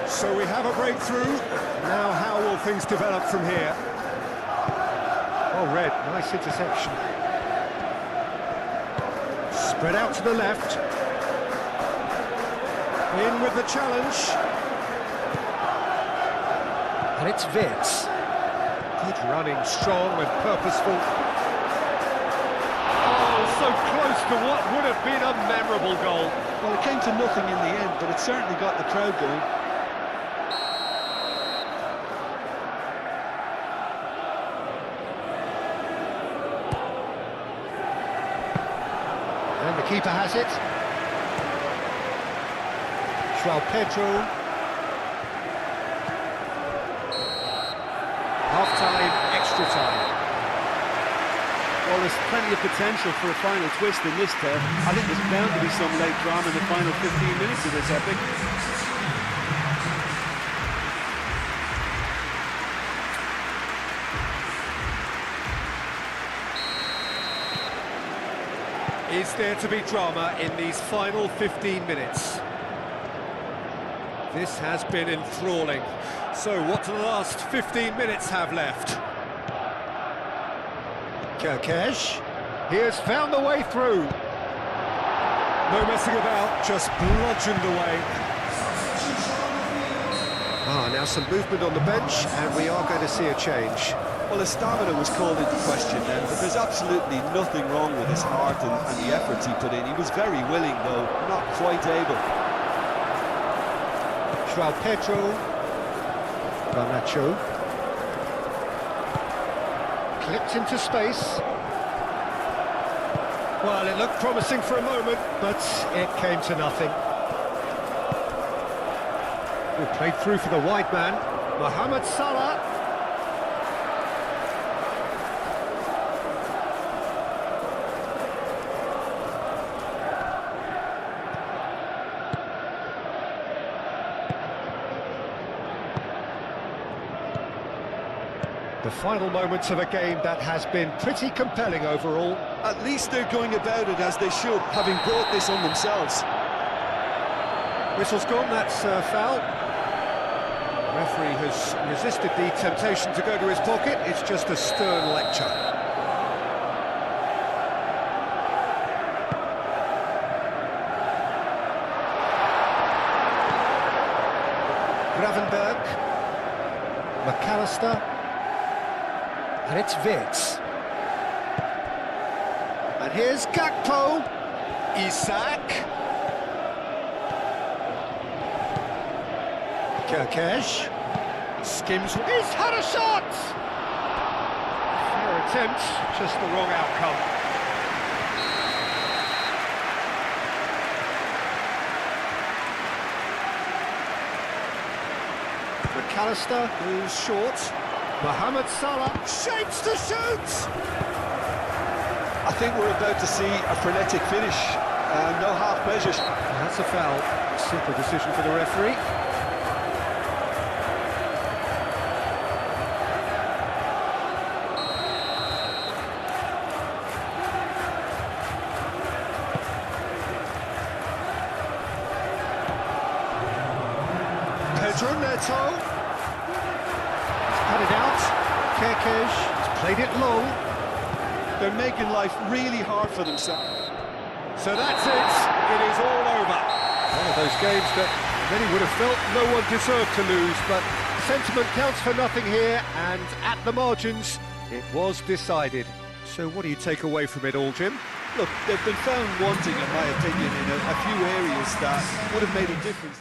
So we have a breakthrough. Now how will things develop from here? Oh, Red, nice interception. Spread out to the left. In with the challenge. And it's Vitz. Good running, strong and purposeful. Oh, so close to what would have been a memorable goal. Well, it came to nothing in the end, but it certainly got the crowd going. And the keeper has it. João Pedro. Half-time, extra time. Well, there's plenty of potential for a final twist in this tale. I think there's bound to be some late drama in the final 15 minutes of this epic. Is there to be drama in these final 15 minutes? This has been enthralling. So what do the last 15 minutes have left? Kerkesh, he has found the way through. No messing about, just bludgeoned away. Now some movement on the bench, and we are going to see a change. Well, his stamina was called into question then, but there's absolutely nothing wrong with his heart and the efforts he put in. He was very willing, though, not quite able. João Pedro. Garnacho. Clipped into space. Well, it looked promising for a moment, but it came to nothing. Played through for the wide man, Mohamed Salah. The final moments of a game that has been pretty compelling overall. At least they're going about it as they should, having brought this on themselves. Whistle's gone, that's a foul. The referee has resisted the temptation to go to his pocket. It's just a stern lecture. Gravenberg. McAllister. And it's Wirtz. And here's Gakpo. Isak. Kirkesh. Skims. He's had a shot! Fair attempt, just the wrong outcome. McAllister goes short. Mohamed Salah shapes to shoot! I think we're about to see a frenetic finish, no half measures. That's a foul. Simple decision for the referee. Pedro Neto. Cut it out. Kirkesh has played it long. They're making life really hard for themselves. So that's it. It is all over. One of those games that many would have felt no one deserved to lose, but sentiment counts for nothing here, and at the margins, it was decided. So what do you take away from it all, Jim? Look, they've been found wanting, in my opinion, in a few areas that would have made a difference.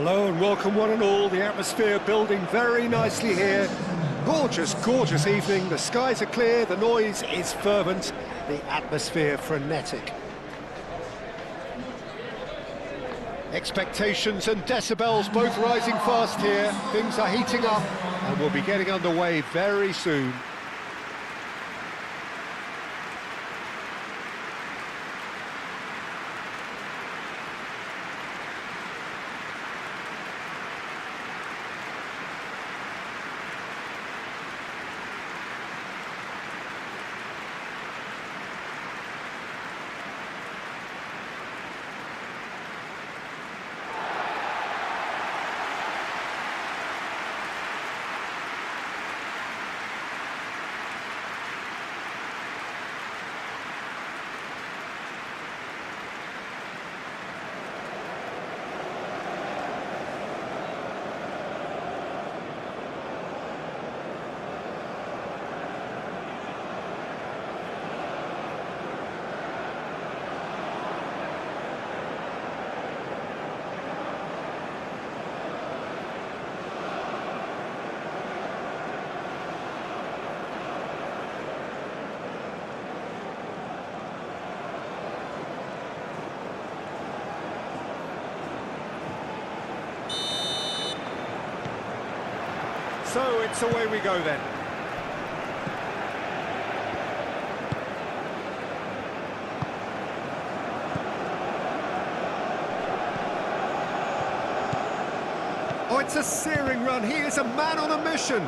Hello and welcome one and all. The atmosphere building very nicely here. Gorgeous, gorgeous evening. The skies are clear, the noise is fervent, the atmosphere frenetic. Expectations and decibels both rising fast here. Things are heating up and we'll be getting underway very soon. So it's away we go then. Oh, it's a searing run. He is a man on a mission.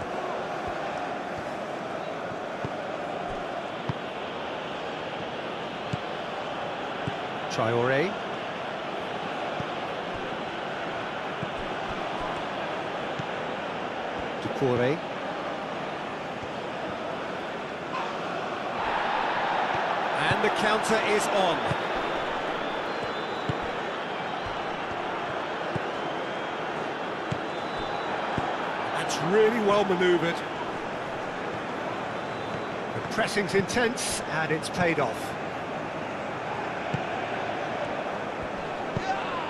Traoré. Cobain. And the counter is on. That's really well manoeuvred. The pressing's intense and it's paid off.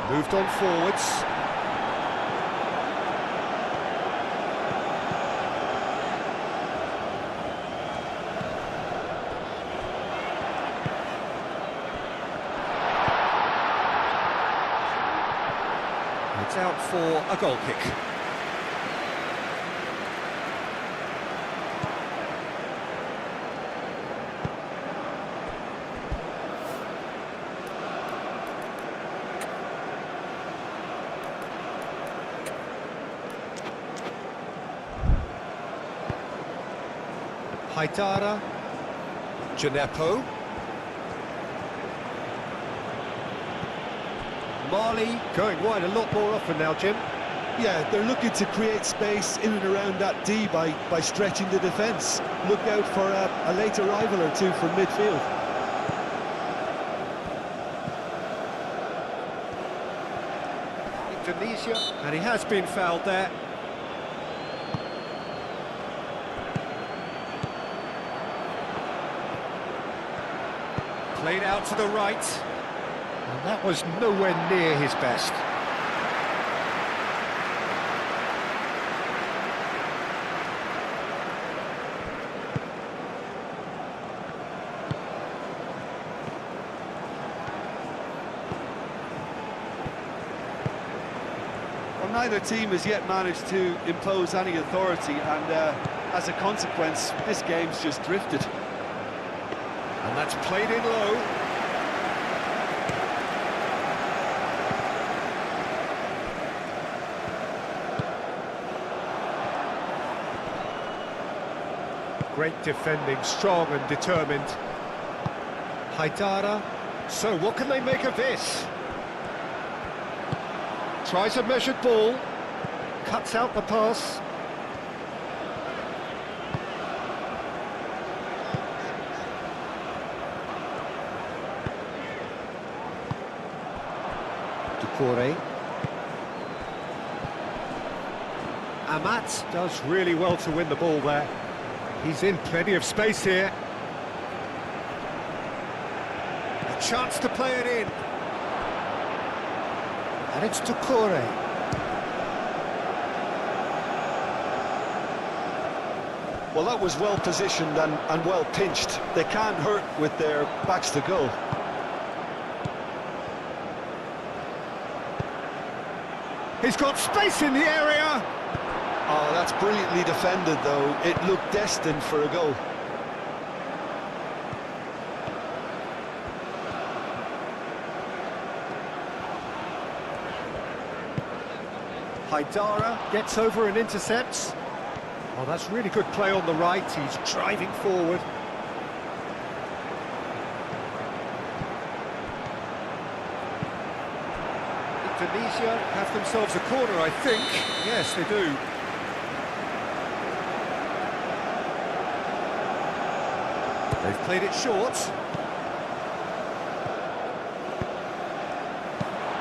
Moved on forwards. It's out for a goal kick. Haidara, Gineppo. Marley going wide a lot more often now, Jim. Yeah, they're looking to create space in and around that D by stretching the defence. Look out for a late arrival or two from midfield. Indonesia, and he has been fouled there. Played out to the right. And that was nowhere near his best. Well, neither team has yet managed to impose any authority, and as a consequence, this game's just drifted. And that's played in low. Great defending, strong and determined. Haidara. So what can they make of this? Tries a measured ball. Cuts out the pass. Ducouré. Amat does really well to win the ball there. He's in plenty of space here. A chance to play it in. And it's Ducouré. Well, that was well positioned and well pinched. They can't hurt with their backs to goal. He's got space in the area. Oh, that's brilliantly defended, though. It looked destined for a goal. Haidara gets over and intercepts. Oh, that's really good play on the right. He's driving forward. Indonesia have themselves a corner, I think. Yes, they do. They've played it short.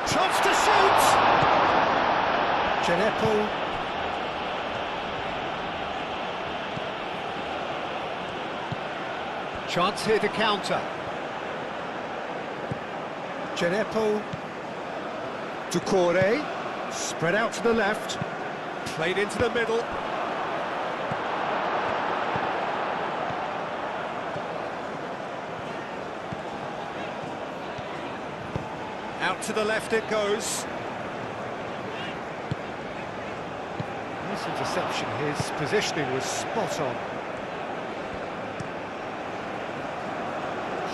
Chance to shoot! Genepo. Chance here to counter. Genepo. Doucouré, spread out to the left, played into the middle. Out to the left it goes. Nice interception, his positioning was spot on.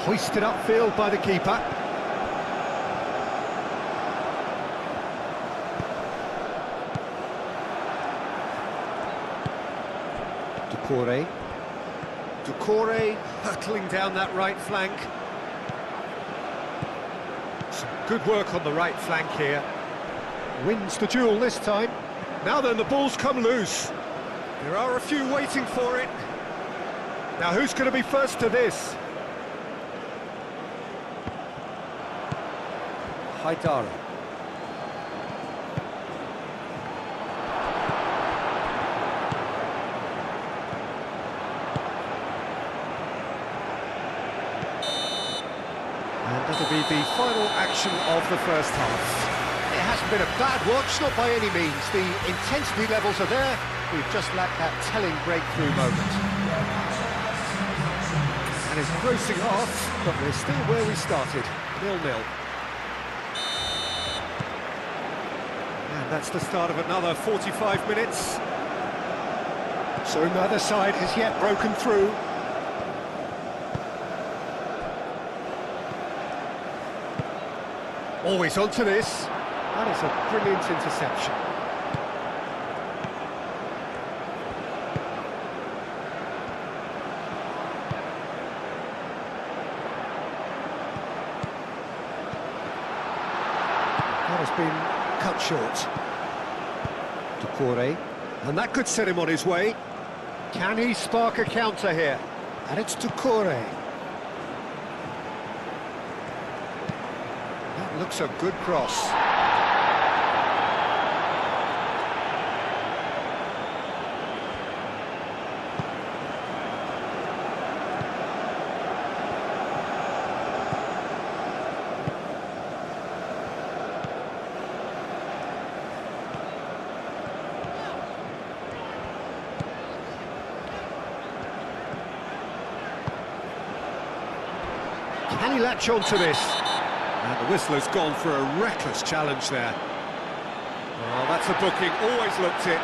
Hoisted upfield by the keeper. Doucouré hurtling down that right flank. Some good work on the right flank here. Wins the duel this time. Now then, the ball's come loose. There are a few waiting for it. Now who's going to be first to this? Haidara. That'll be the final action of the first half. It hasn't been a bad watch, not by any means. The intensity levels are there. We've just lacked that telling breakthrough moment. And it's grossing off, but we're still where we started, 0-0. And that's the start of another 45 minutes. So neither side has yet broken through. Always onto this. That is a brilliant interception. That has been cut short. Doucouré. And that could set him on his way. Can he spark a counter here? And it's Doucouré. Looks a good cross. Can he latch on to this? And the whistler's gone for a reckless challenge there. Oh, that's a booking, always looked it.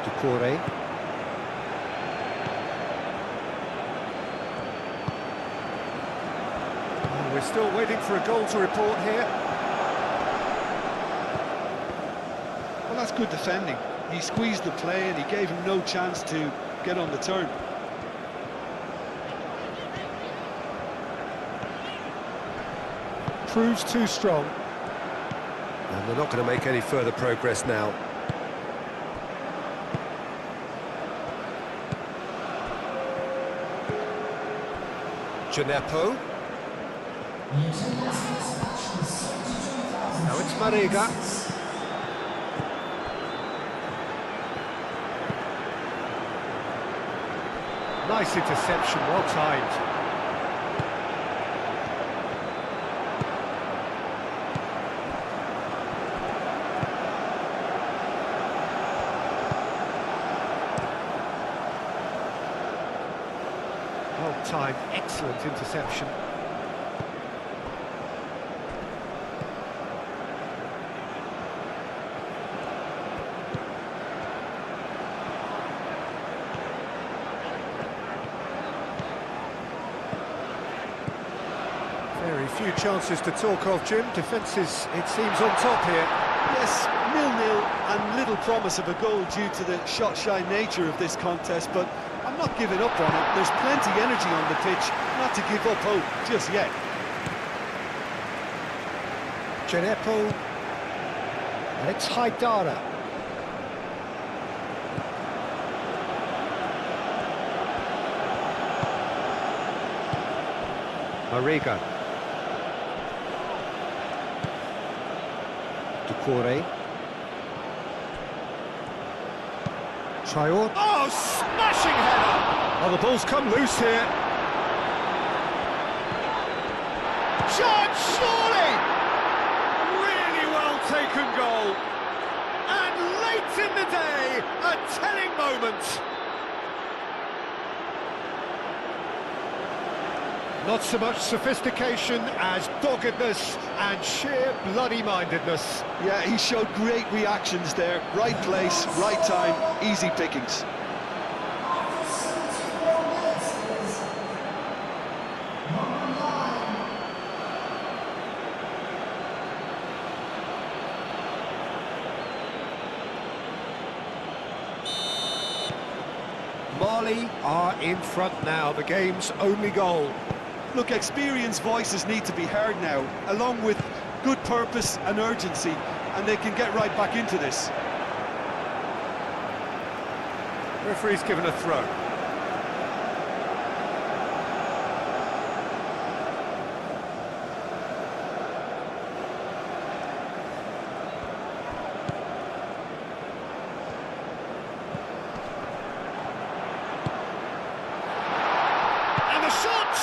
Doucouré. We're still waiting for a goal to report here. Well, that's good defending. He squeezed the play and he gave him no chance to get on the turn. Proves too strong. And they're not going to make any further progress now. Genepo. Now it's Mariga. Nice interception, well timed. Well timed, excellent interception. Very few chances to talk of, Jim. Defence is, it seems, on top here. Yes, 0-0 and little promise of a goal due to the shot-shy nature of this contest, but I'm not giving up on it. There's plenty energy on the pitch, not to give up hope just yet. Genepo, and it's Haidara. Mariga. Ducore. Traore. Oh, smashing header! Oh, the ball's come loose here. Shot, surely! Really well taken goal. And late in the day, a telling moment. Not so much sophistication as doggedness and sheer bloody-mindedness. Yeah, he showed great reactions there. Right place, right time, easy pickings. Mali are in front now, the game's only goal. Look, experienced voices need to be heard now, along with good purpose and urgency, and they can get right back into this. Referee's given a throw. And the shot!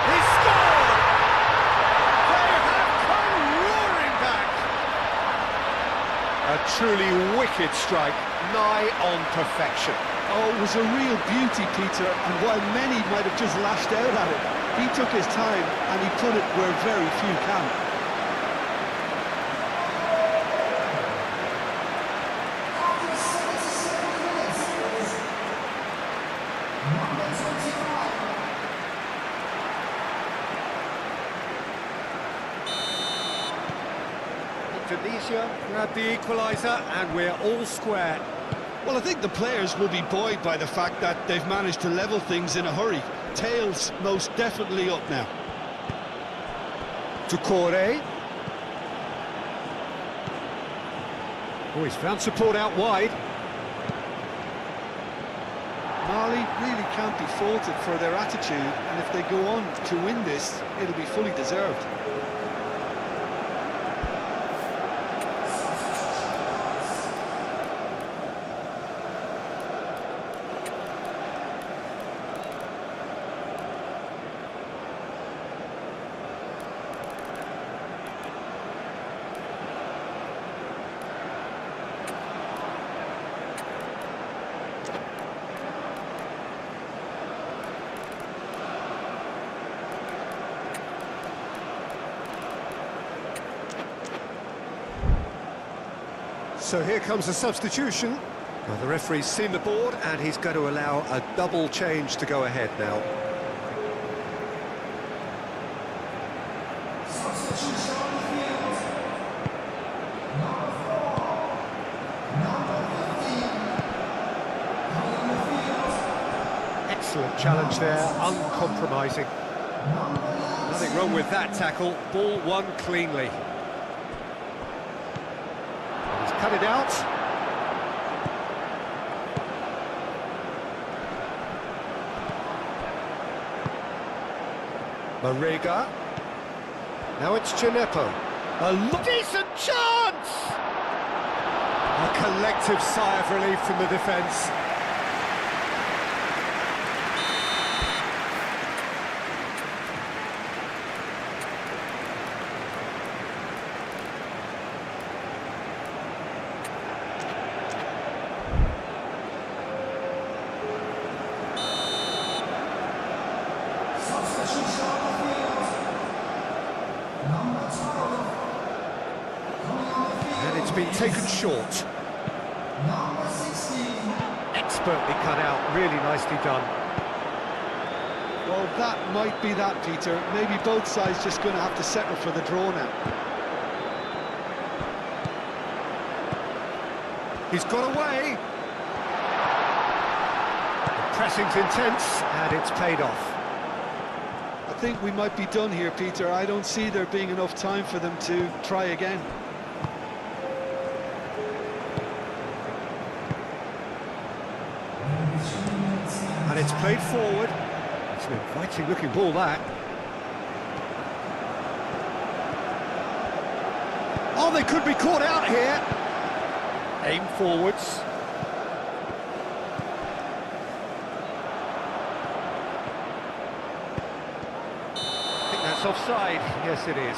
He scored! They have come roaring back! A truly wicked strike, nigh on perfection. Oh, it was a real beauty, Peter, and while many might have just lashed out at it, he took his time and he put it where very few can. Indonesia grabbed the equaliser and we're all square. Well, I think the players will be buoyed by the fact that they've managed to level things in a hurry. Tails most definitely up now. Ducore. Oh, he's found support out wide. Mali really can't be faulted for their attitude, and if they go on to win this, it'll be fully deserved. So here comes a substitution. Well, the referee's seen the board and he's going to allow a double change to go ahead now. Substitution on the field. Number 4, number 15. On the field. Excellent challenge there, uncompromising. Nothing wrong with that tackle, ball won cleanly. He's cut it out. Mariga. Now it's Genepo. A decent chance! A collective sigh of relief from the defence. been taken short. Number 16. Expertly cut out, really nicely done. Well, that might be that, Peter. Maybe both sides just going to have to settle for the draw now. He's got away. The pressing's intense, and it's paid off. I think we might be done here, Peter. I don't see there being enough time for them to try again. And it's played forward. It's an inviting looking ball, that. Oh, they could be caught out here. Aim forwards. I think that's offside. Yes, it is.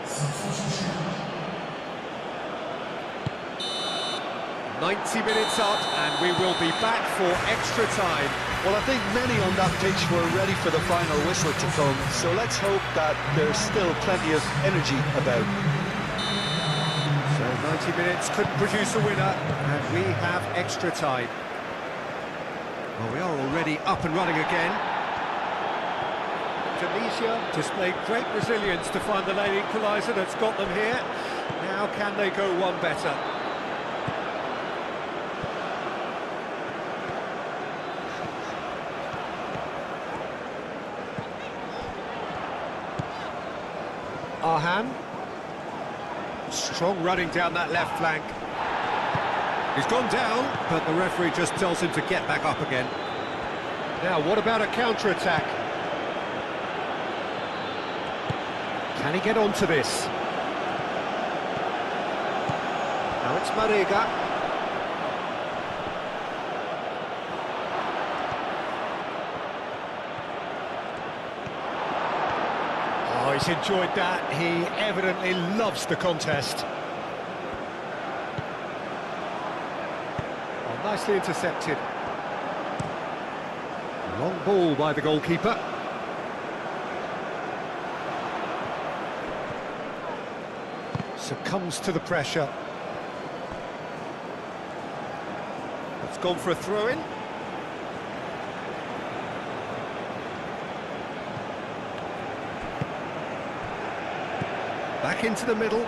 Substitution. 90 minutes up, and we will be back for extra time. Well, I think many on that pitch were ready for the final whistle to come, so let's hope that there's still plenty of energy about. So 90 minutes could produce a winner, and we have extra time. Well, we are already up and running again. Tunisia displayed great resilience to find the late equaliser that's got them here. Now can they go one better? Arhan. Strong running down that left flank. He's gone down, but the referee just tells him to get back up again. Now, what about a counter-attack? Can he get onto this? Now it's Mariga. Oh, he's enjoyed that. He evidently loves the contest. Oh, nicely intercepted. Long ball by the goalkeeper. Succumbs to the pressure. It's gone for a throw-in. Back into the middle.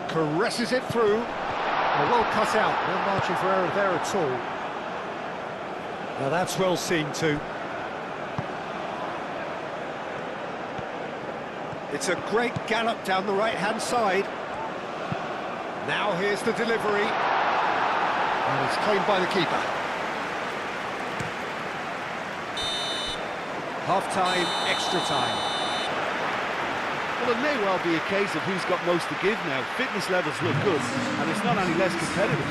Caresses it through. Well cut out, no margin for error there at all. Now that's well seen too. It's a great gallop down the right-hand side. Now here's the delivery. And it's claimed by the keeper. Half-time, extra time. Well, it may well be a case of who's got most to give now. Fitness levels look good, and it's not any less competitive.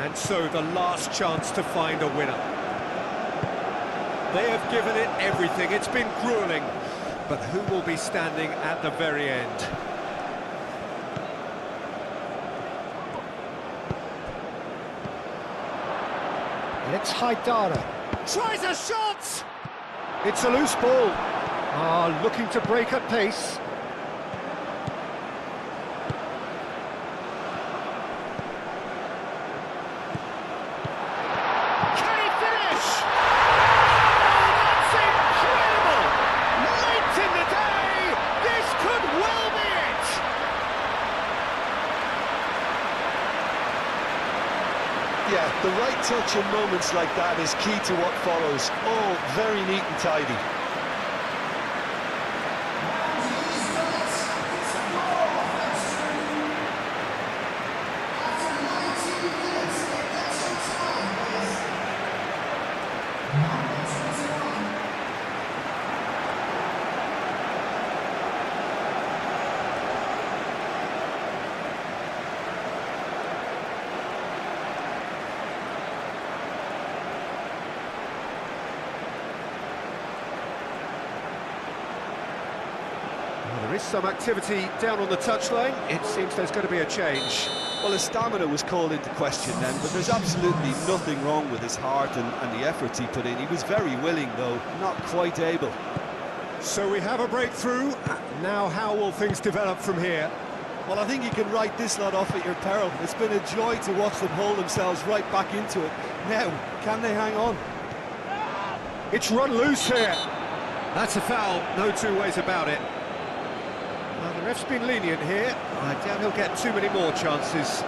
And so the last chance to find a winner. They have given it everything. It's been grueling. But who will be standing at the very end? And it's Haidara. Tries a shot! It's a loose ball. Looking to break at pace. Yeah, the right touch in moments like that is key to what follows. All very neat and tidy. boys, some activity down on the touchline. It seems there's going to be a change. Well, his stamina was called into question then, but there's absolutely nothing wrong with his heart and the efforts he put in. He was very willing, though, not quite able. So we have a breakthrough. Now how will things develop from here? Well, I think you can write this lot off at your peril. It's been a joy to watch them hold themselves right back into it. Now, can they hang on? It's run loose here. That's a foul, no two ways about it. Well, the ref's been lenient here. I doubt he'll get too many more chances.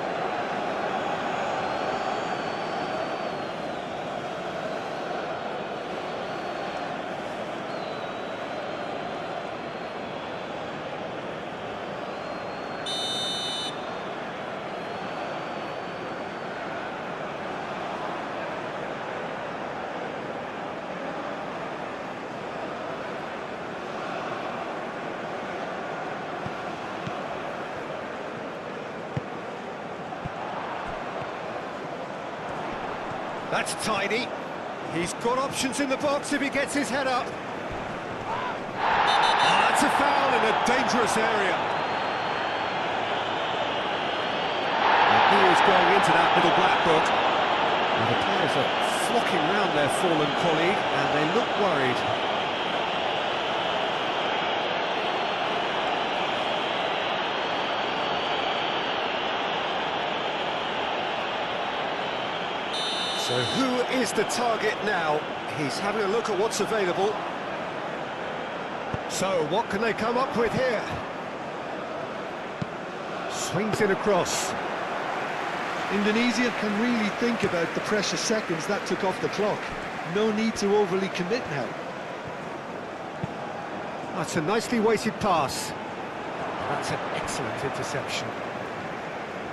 That's tidy. He's got options in the box if he gets his head up. That's a foul in a dangerous area. And he is going into that little black book. And the players are flocking round their fallen colleague, and they look worried. So who is the target now? He's having a look at what's available. So what can they come up with here? Swings it across. Indonesia can really think about the precious seconds that took off the clock. No need to overly commit now. That's a nicely weighted pass. That's an excellent interception.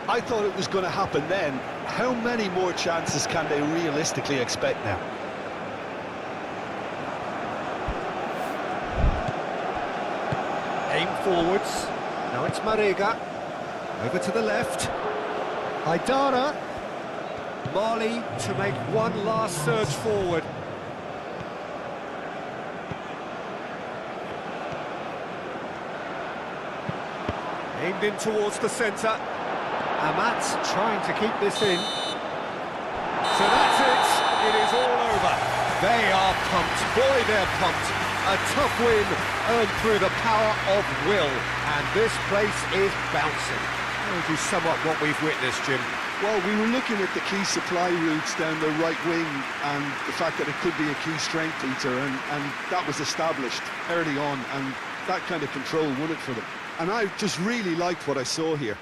I thought it was going to happen then. How many more chances can they realistically expect now? Aim forwards. Now it's Marega. Over to the left. Haidara. Mali to make one last surge forward. Aimed in towards the centre. Amat's trying to keep this in. So that's it. It is all over. They are pumped. Boy, they're pumped. A tough win earned through the power of will. And this place is bouncing. How would you sum up what we've witnessed, Jim? Well, we were looking at the key supply routes down the right wing and the fact that it could be a key strength, Peter, and that was established early on, and that kind of control won it for them. And I just really liked what I saw here.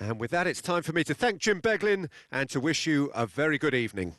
And with that, it's time for me to thank Jim Beglin and to wish you a very good evening.